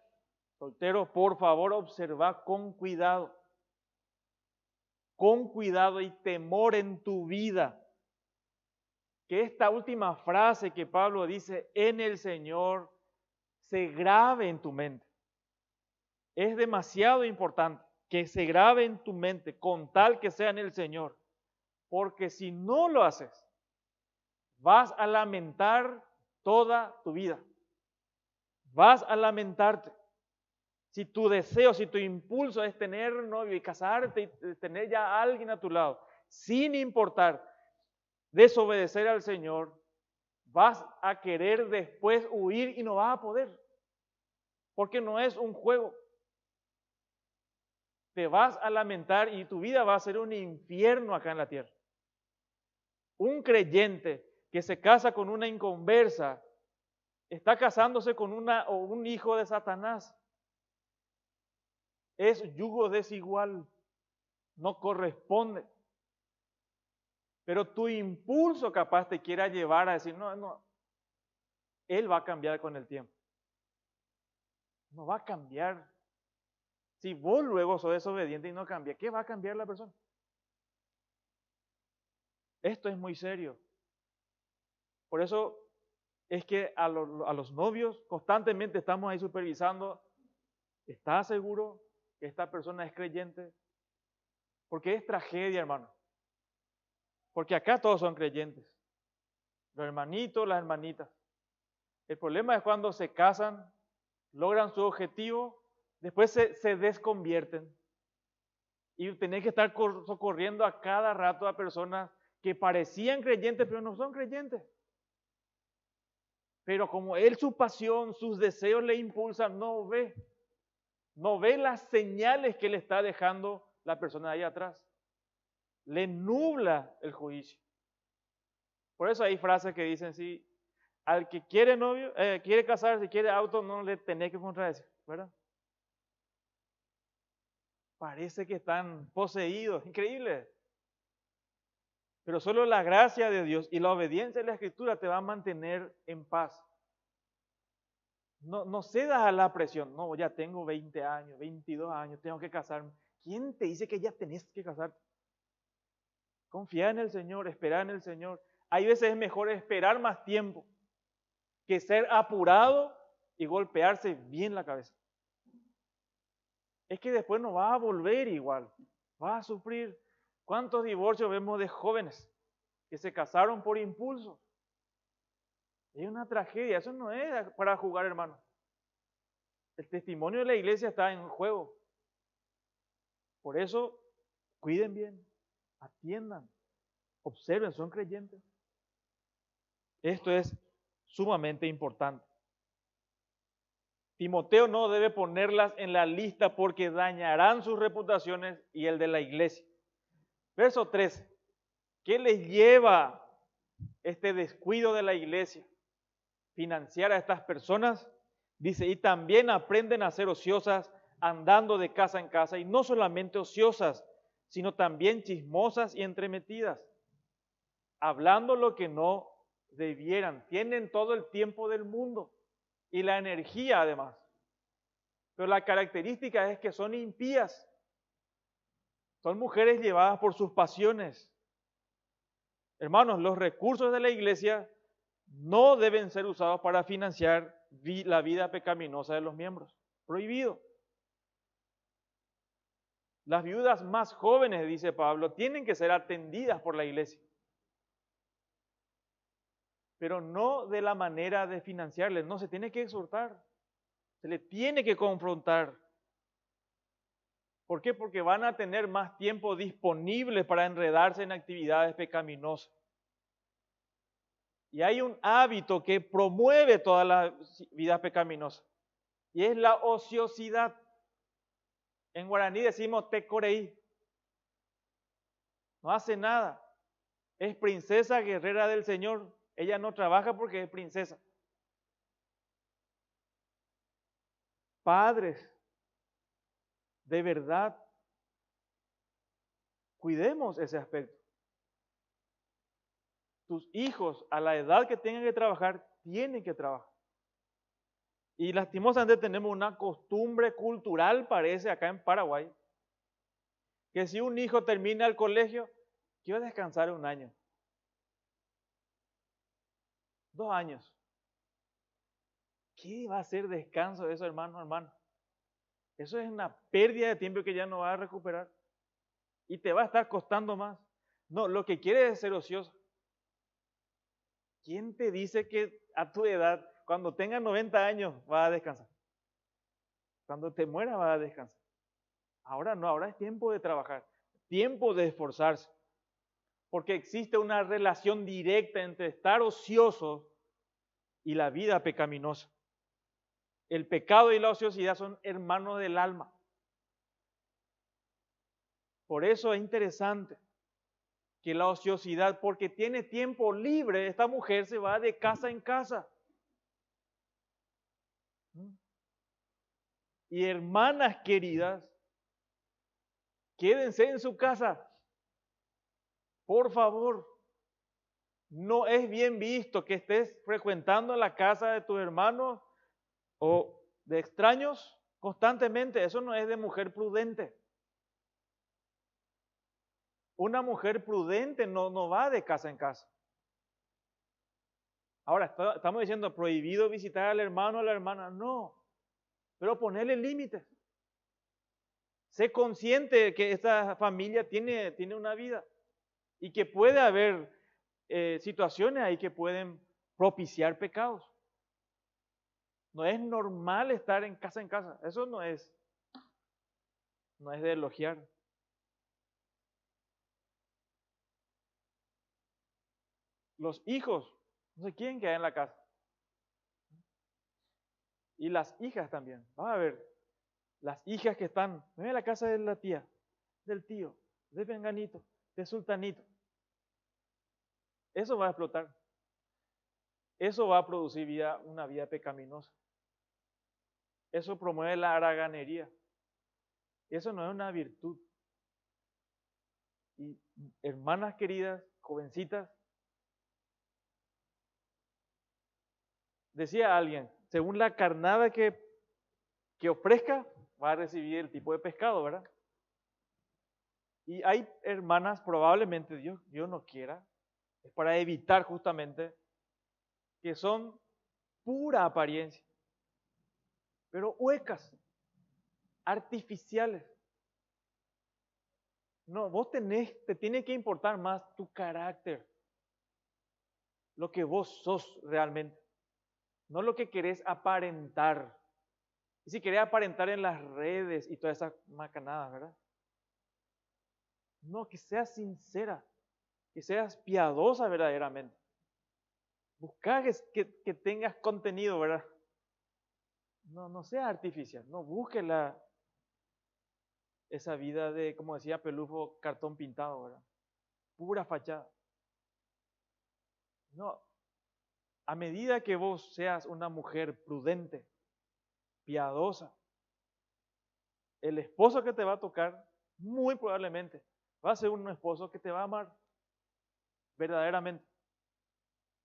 soltero, por favor, observa con cuidado y temor en tu vida. que esta última frase que Pablo dice, en el Señor, se grabe en tu mente. Es demasiado importante que se grabe en tu mente con tal que sea en el Señor. Porque si no lo haces, vas a lamentar toda tu vida. Vas a lamentarte. Si tu deseo, si tu impulso es tener novio y casarte y tener ya a alguien a tu lado, sin importar desobedecer al Señor, vas a querer después huir y no vas a poder. Porque no es un juego. Te vas a lamentar y tu vida va a ser un infierno acá en la tierra. Un creyente que se casa con una inconversa está casándose con un hijo de Satanás. Es yugo desigual, no corresponde. Pero tu impulso capaz te quiera llevar a decir, no, él va a cambiar con el tiempo. No va a cambiar. Si vos luego sos desobediente y no cambia, ¿qué va a cambiar la persona? Esto es muy serio. Por eso es que a los novios constantemente estamos ahí supervisando. ¿Estás seguro que esta persona es creyente? Porque es tragedia, hermano. Porque acá todos son creyentes. Los hermanitos, las hermanitas. El problema es cuando se casan, logran su objetivo, después se desconvierten. Y tenés que estar socorriendo a cada rato a personas que parecían creyentes, pero no son creyentes. Pero como él, su pasión, sus deseos le impulsan, no ve las señales que le está dejando la persona de ahí atrás. Le nubla el juicio. Por eso hay frases que dicen, sí, al que quiere novio, quiere casarse, quiere auto, no le tenés que contradecir, ¿verdad? Parece que están poseídos, increíble. Pero solo la gracia de Dios y la obediencia de la Escritura te va a mantener en paz. No cedas a la presión. No, ya tengo 20 años, 22 años, tengo que casarme. ¿Quién te dice que ya tenés que casarte? Confía en el Señor, espera en el Señor. Hay veces es mejor esperar más tiempo que ser apurado y golpearse bien la cabeza. Es que después no va a volver igual, va a sufrir. ¿Cuántos divorcios vemos de jóvenes que se casaron por impulso? Es una tragedia, eso no es para jugar, hermano. El testimonio de la iglesia está en juego. Por eso, cuiden bien, atiendan, observen, son creyentes. Esto es sumamente importante. Timoteo no debe ponerlas en la lista porque dañarán sus reputaciones y el de la iglesia. Verso 13. ¿Qué les lleva este descuido de la iglesia? Financiar a estas personas. Dice, y también aprenden a ser ociosas andando de casa en casa, y no solamente ociosas, sino también chismosas y entremetidas, hablando lo que no debieran. Tienen todo el tiempo del mundo y la energía además. Pero la característica es que son impías. Son mujeres llevadas por sus pasiones. Hermanos, los recursos de la iglesia no deben ser usados para financiar la vida pecaminosa de los miembros. Prohibido. Las viudas más jóvenes, dice Pablo, tienen que ser atendidas por la iglesia. Pero no de la manera de financiarles. No, se tiene que exhortar. Se le tiene que confrontar. ¿Por qué? Porque van a tener más tiempo disponible para enredarse en actividades pecaminosas. Y hay un hábito que promueve todas las vidas pecaminosas. Y es la ociosidad. En guaraní decimos tecoreí. No hace nada. Es princesa guerrera del Señor. Ella no trabaja porque es princesa. Padres, de verdad, cuidemos ese aspecto. Tus hijos, a la edad que tengan que trabajar, tienen que trabajar. Y lastimosamente tenemos una costumbre cultural, parece, acá en Paraguay, que si un hijo termina el colegio, quiero descansar un año. 2 años. ¿Qué va a ser descanso de eso, hermano? Eso es una pérdida de tiempo que ya no vas a recuperar. Y te va a estar costando más. No, lo que quieres es ser ocioso. ¿Quién te dice que a tu edad, cuando tengas 90 años, vas a descansar? Cuando te mueras vas a descansar. Ahora no, ahora es tiempo de trabajar, tiempo de esforzarse. Porque existe una relación directa entre estar ocioso y la vida pecaminosa. El pecado y la ociosidad son hermanos del alma. Por eso es interesante que la ociosidad, porque tiene tiempo libre, esta mujer se va de casa en casa. Y hermanas queridas, quédense en su casa. Por favor, no es bien visto que estés frecuentando la casa de tus hermanos o de extraños constantemente. Eso no es de mujer prudente. Una mujer prudente no va de casa en casa. Ahora, estamos diciendo prohibido visitar al hermano o a la hermana. No, pero ponerle límites. Sé consciente de que esta familia tiene una vida y que puede haber situaciones ahí que pueden propiciar pecados. No es normal estar en casa. Eso no es de elogiar. Los hijos no se quieren quedar en la casa. Y las hijas también. Vas a ver, las hijas que están en la casa de la tía, del tío, de Penganito, de Sultanito. Eso va a explotar. Eso va a producir una vida pecaminosa. Eso promueve la haraganería. Eso no es una virtud. Y hermanas queridas, jovencitas, decía alguien, según la carnada que ofrezca, va a recibir el tipo de pescado, ¿verdad? Y hay hermanas, probablemente Dios no quiera, es para evitar justamente que son pura apariencia, pero huecas, artificiales. No, te tiene que importar más tu carácter, lo que vos sos realmente, no lo que querés aparentar. Y si querés aparentar en las redes y todas esas macanadas, ¿verdad? No, que seas sincera, que seas piadosa verdaderamente. Busca que tengas contenido, ¿verdad? No sea artificial, no busque esa vida de, como decía Pelufo, cartón pintado, ¿verdad? Pura fachada. No, a medida que vos seas una mujer prudente, piadosa, el esposo que te va a tocar, muy probablemente, va a ser un esposo que te va a amar verdaderamente,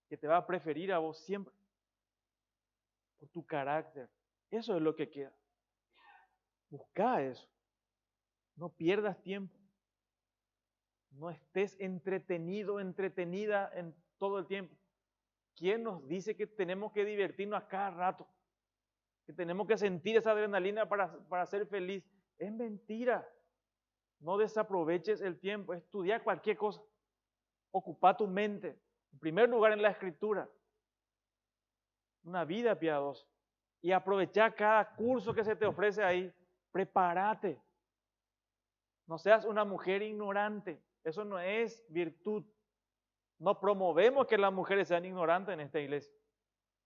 que te va a preferir a vos siempre, por tu carácter. Eso es lo que queda. Busca eso. No pierdas tiempo. No estés entretenido, entretenida en todo el tiempo. ¿Quién nos dice que tenemos que divertirnos a cada rato? Que tenemos que sentir esa adrenalina para ser feliz. Es mentira. No desaproveches el tiempo. Estudia cualquier cosa. Ocupa tu mente. En primer lugar en la escritura. Una vida piadosa. Y aprovecha cada curso que se te ofrece ahí. Prepárate. No seas una mujer ignorante. Eso no es virtud. No promovemos que las mujeres sean ignorantes en esta iglesia.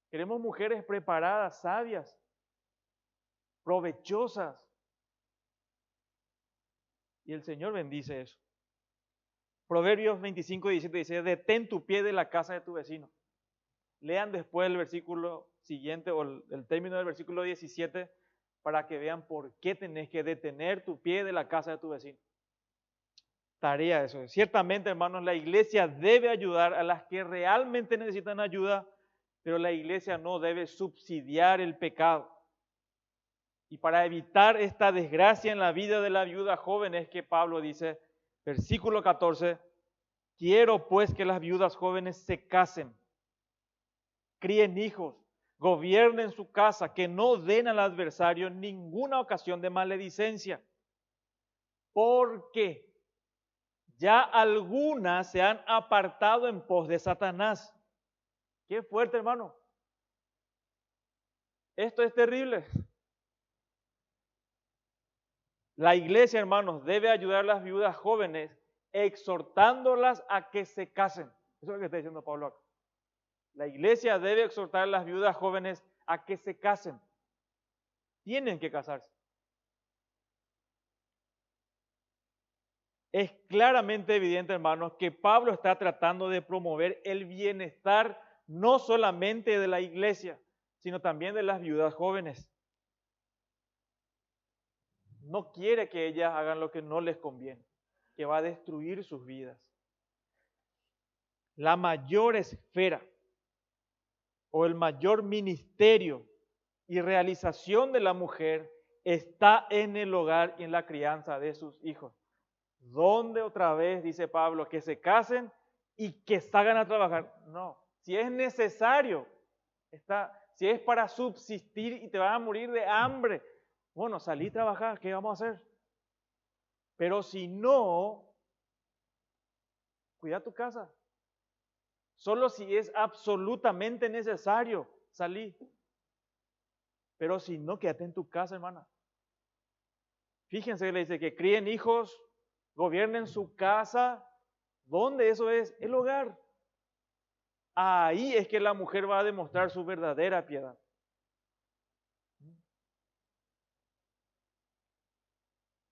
Queremos mujeres preparadas, sabias, provechosas. Y el Señor bendice eso. Proverbios 25:17 dice, detén tu pie de la casa de tu vecino. Lean después el versículo siguiente o el término del versículo 17 para que vean por qué tenés que detener tu pie de la casa de tu vecino. Tarea eso. Ciertamente, hermanos, la iglesia debe ayudar a las que realmente necesitan ayuda, pero la iglesia no debe subsidiar el pecado. Y para evitar esta desgracia en la vida de la viuda joven es que Pablo dice, versículo 14, quiero pues que las viudas jóvenes se casen críen hijos, gobiernen su casa, que no den al adversario ninguna ocasión de maledicencia, porque ya algunas se han apartado en pos de Satanás. Qué fuerte, hermano. Esto es terrible. La iglesia, hermanos, debe ayudar a las viudas jóvenes exhortándolas a que se casen. Eso es lo que está diciendo Pablo acá. La iglesia debe exhortar a las viudas jóvenes a que se casen. Tienen que casarse. Es claramente evidente, hermanos, que Pablo está tratando de promover el bienestar no solamente de la iglesia, sino también de las viudas jóvenes. No quiere que ellas hagan lo que no les conviene, que va a destruir sus vidas. La mayor esfera o el mayor ministerio y realización de la mujer está en el hogar y en la crianza de sus hijos. ¿Dónde otra vez dice Pablo que se casen y que salgan a trabajar? No, si es necesario, si es para subsistir y te vas a morir de hambre, bueno, salí a trabajar, ¿qué vamos a hacer? Pero si no, cuida tu casa. Solo si es absolutamente necesario, salí. Pero si no, quédate en tu casa, hermana. Fíjense que le dice que críen hijos, gobiernen su casa. ¿Dónde eso es? El hogar. Ahí es que la mujer va a demostrar su verdadera piedad.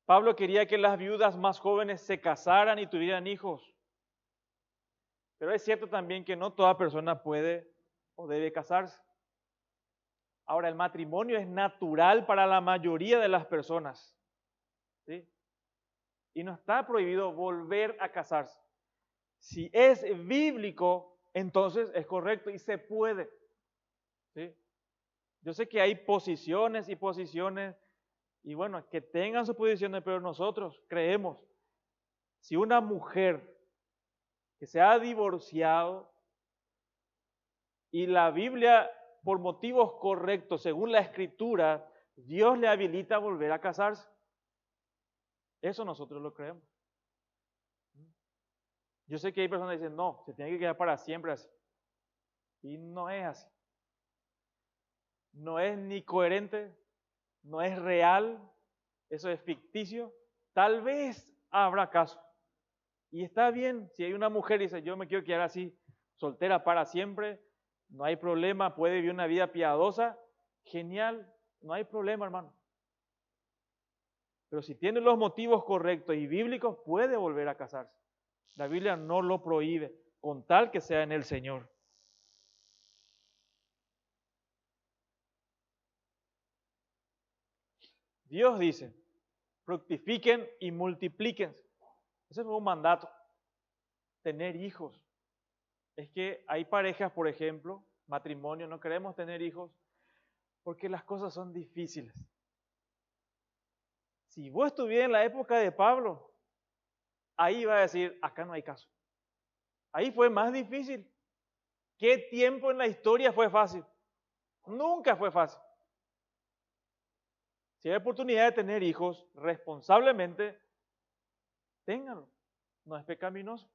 Pablo quería que las viudas más jóvenes se casaran y tuvieran hijos. Pero es cierto también que no toda persona puede o debe casarse. Ahora, el matrimonio es natural para la mayoría de las personas, ¿sí? Y no está prohibido volver a casarse. Si es bíblico, entonces es correcto y se puede, ¿sí? Yo sé que hay posiciones y posiciones, y bueno, que tengan sus posiciones, pero nosotros creemos, si una mujer que se ha divorciado y la Biblia, por motivos correctos, según la Escritura, Dios le habilita a volver a casarse. Eso nosotros lo creemos. Yo sé que hay personas que dicen, no, se tiene que quedar para siempre así. Y no es así. No es ni coherente, no es real, eso es ficticio. Tal vez habrá caso. Y está bien, si hay una mujer que dice, yo me quiero quedar así, soltera para siempre, no hay problema, puede vivir una vida piadosa, genial, no hay problema, hermano. Pero si tiene los motivos correctos y bíblicos, puede volver a casarse. La Biblia no lo prohíbe, con tal que sea en el Señor. Dios dice, fructifiquen y multiplíquense. Ese fue un mandato, tener hijos. Es que hay parejas, por ejemplo, matrimonio, no queremos tener hijos porque las cosas son difíciles. Si vos estuvieras en la época de Pablo, ahí va a decir, acá no hay caso. Ahí fue más difícil. ¿Qué tiempo en la historia fue fácil? Nunca fue fácil. Si hay oportunidad de tener hijos responsablemente, ténganlo. No es pecaminoso.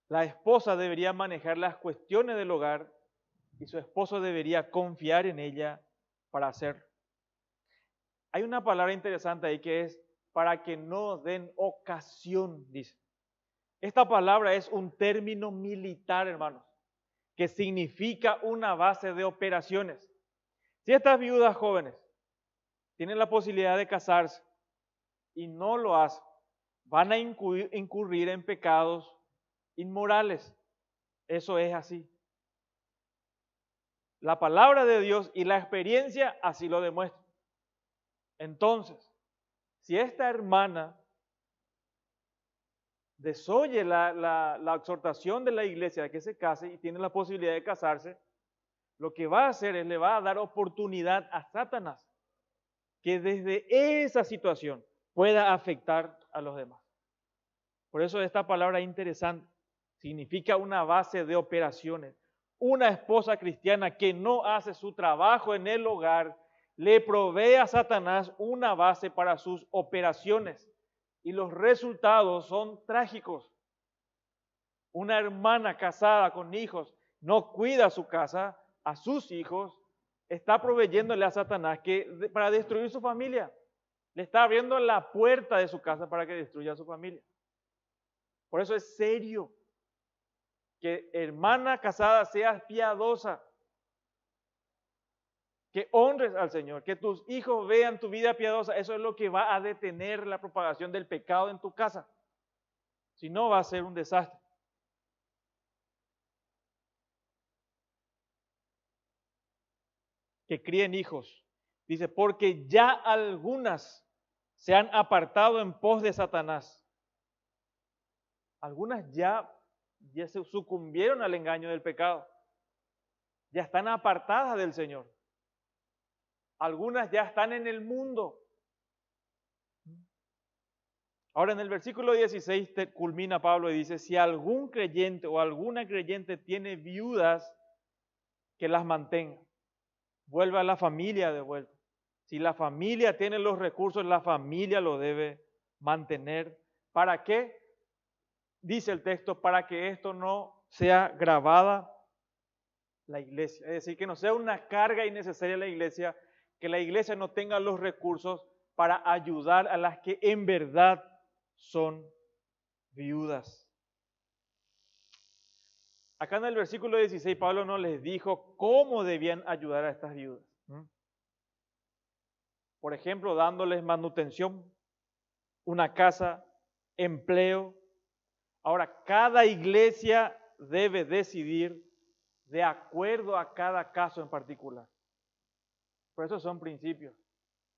La esposa debería manejar las cuestiones del hogar y su esposo debería confiar en ella para hacerlo. Hay una palabra interesante ahí que es para que no den ocasión, dice. Esta palabra es un término militar, hermanos, que significa una base de operaciones. Si estas viudas jóvenes tienen la posibilidad de casarse y no lo hacen, van a incurrir en pecados inmorales. Eso es así. La palabra de Dios y la experiencia así lo demuestran. Entonces, si esta hermana desoye la exhortación de la iglesia de que se case y tiene la posibilidad de casarse, lo que va a hacer es le va a dar oportunidad a Satanás que desde esa situación pueda afectar a los demás. Por eso esta palabra es interesante. Significa una base de operaciones. Una esposa cristiana que no hace su trabajo en el hogar le provee a Satanás una base para sus operaciones. Y los resultados son trágicos. Una hermana casada con hijos no cuida su casa, a sus hijos, está proveyéndole a Satanás para destruir su familia. Le está abriendo la puerta de su casa para que destruya a su familia. Por eso es serio que hermana casada seas piadosa, que honres al Señor, que tus hijos vean tu vida piadosa. Eso es lo que va a detener la propagación del pecado en tu casa. Si no, va a ser un desastre. Que críen hijos. Dice, porque ya algunas se han apartado en pos de Satanás. Algunas ya se sucumbieron al engaño del pecado. Ya están apartadas del Señor. Algunas ya están en el mundo. Ahora en el versículo 16 culmina Pablo y dice, si algún creyente o alguna creyente tiene viudas, que las mantenga. Vuelva a la familia de vuelta. Si la familia tiene los recursos, la familia lo debe mantener. ¿Para qué? Dice el texto, para que esto no sea grabada la iglesia. Es decir, que no sea una carga innecesaria a la iglesia, que la iglesia no tenga los recursos para ayudar a las que en verdad son viudas. Acá en el versículo 16, Pablo no les dijo cómo debían ayudar a estas viudas. Por ejemplo, dándoles manutención, una casa, empleo. Ahora, cada iglesia debe decidir de acuerdo a cada caso en particular. Por eso son principios.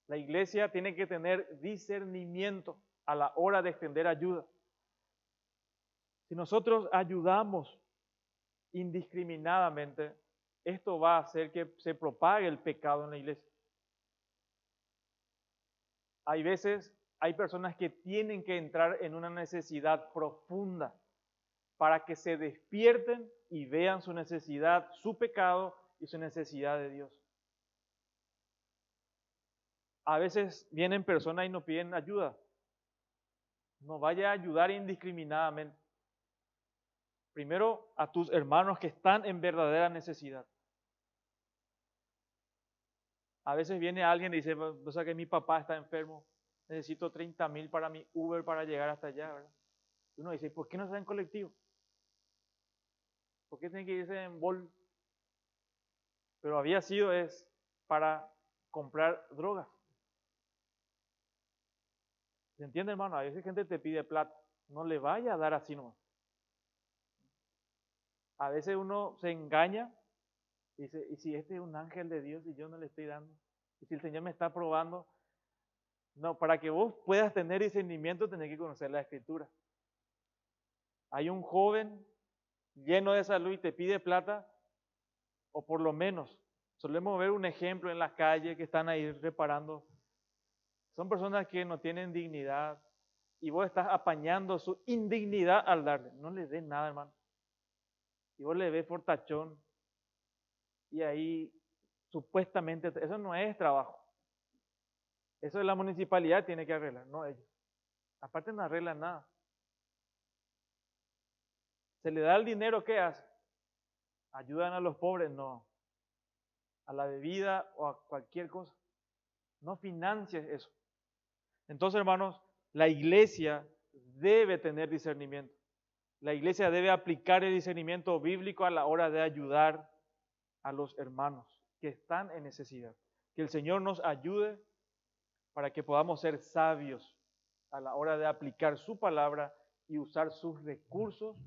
La iglesia tiene que tener discernimiento a la hora de extender ayuda. Si nosotros ayudamos indiscriminadamente, esto va a hacer que se propague el pecado en la iglesia. Hay veces, hay personas que tienen que entrar en una necesidad profunda para que se despierten y vean su necesidad, su pecado y su necesidad de Dios. A veces vienen personas y nos piden ayuda. No vaya a ayudar indiscriminadamente. Primero a tus hermanos que están en verdadera necesidad. A veces viene alguien y dice, o sea que mi papá está enfermo, necesito 30,000 para mi Uber para llegar hasta allá, ¿verdad? Y uno dice, ¿por qué no está en colectivo? ¿Por qué tiene que irse en Bol? Pero había sido es para comprar drogas. ¿Se entiende, hermano? A veces gente te pide plata, no le vaya a dar así nomás. A veces uno se engaña y dice, ¿y si este es un ángel de Dios y yo no le estoy dando? ¿Y si el Señor me está probando? No, para que vos puedas tener discernimiento tenés que conocer la Escritura. Hay un joven lleno de salud y te pide plata, o por lo menos, solemos ver un ejemplo en la calle que están ahí reparando. Son personas que no tienen dignidad y vos estás apañando su indignidad al darle. No le des nada, hermano. Y vos le ves fortachón y ahí supuestamente, eso no es trabajo. Eso la municipalidad tiene que arreglar, no ellos. Aparte no arreglan nada. ¿Se le da el dinero? ¿Qué hace? ¿Ayudan a los pobres? No. A la bebida o a cualquier cosa. No financies eso. Entonces, hermanos, la iglesia debe tener discernimiento. La iglesia debe aplicar el discernimiento bíblico a la hora de ayudar a los hermanos que están en necesidad. Que el Señor nos ayude para que podamos ser sabios a la hora de aplicar su palabra y usar sus recursos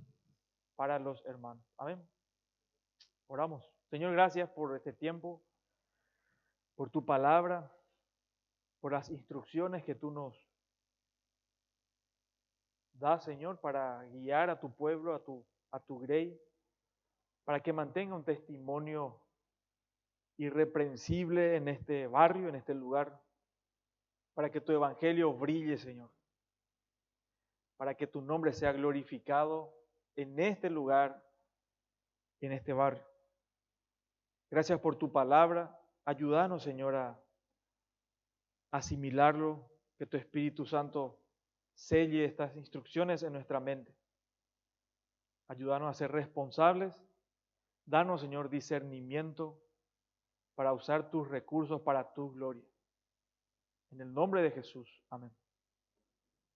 para los hermanos. Amén. Oramos. Señor, gracias por este tiempo, por tu palabra, por las instrucciones que tú nos das, Señor, para guiar a tu pueblo, a tu grey, para que mantenga un testimonio irreprensible en este barrio, en este lugar, para que tu evangelio brille, Señor, para que tu nombre sea glorificado en este lugar, en este barrio. Gracias por tu palabra. Ayúdanos, Señor, a asimilarlo, que tu Espíritu Santo selle estas instrucciones en nuestra mente. Ayúdanos a ser responsables. Danos, Señor, discernimiento para usar tus recursos para tu gloria. En el nombre de Jesús. Amén.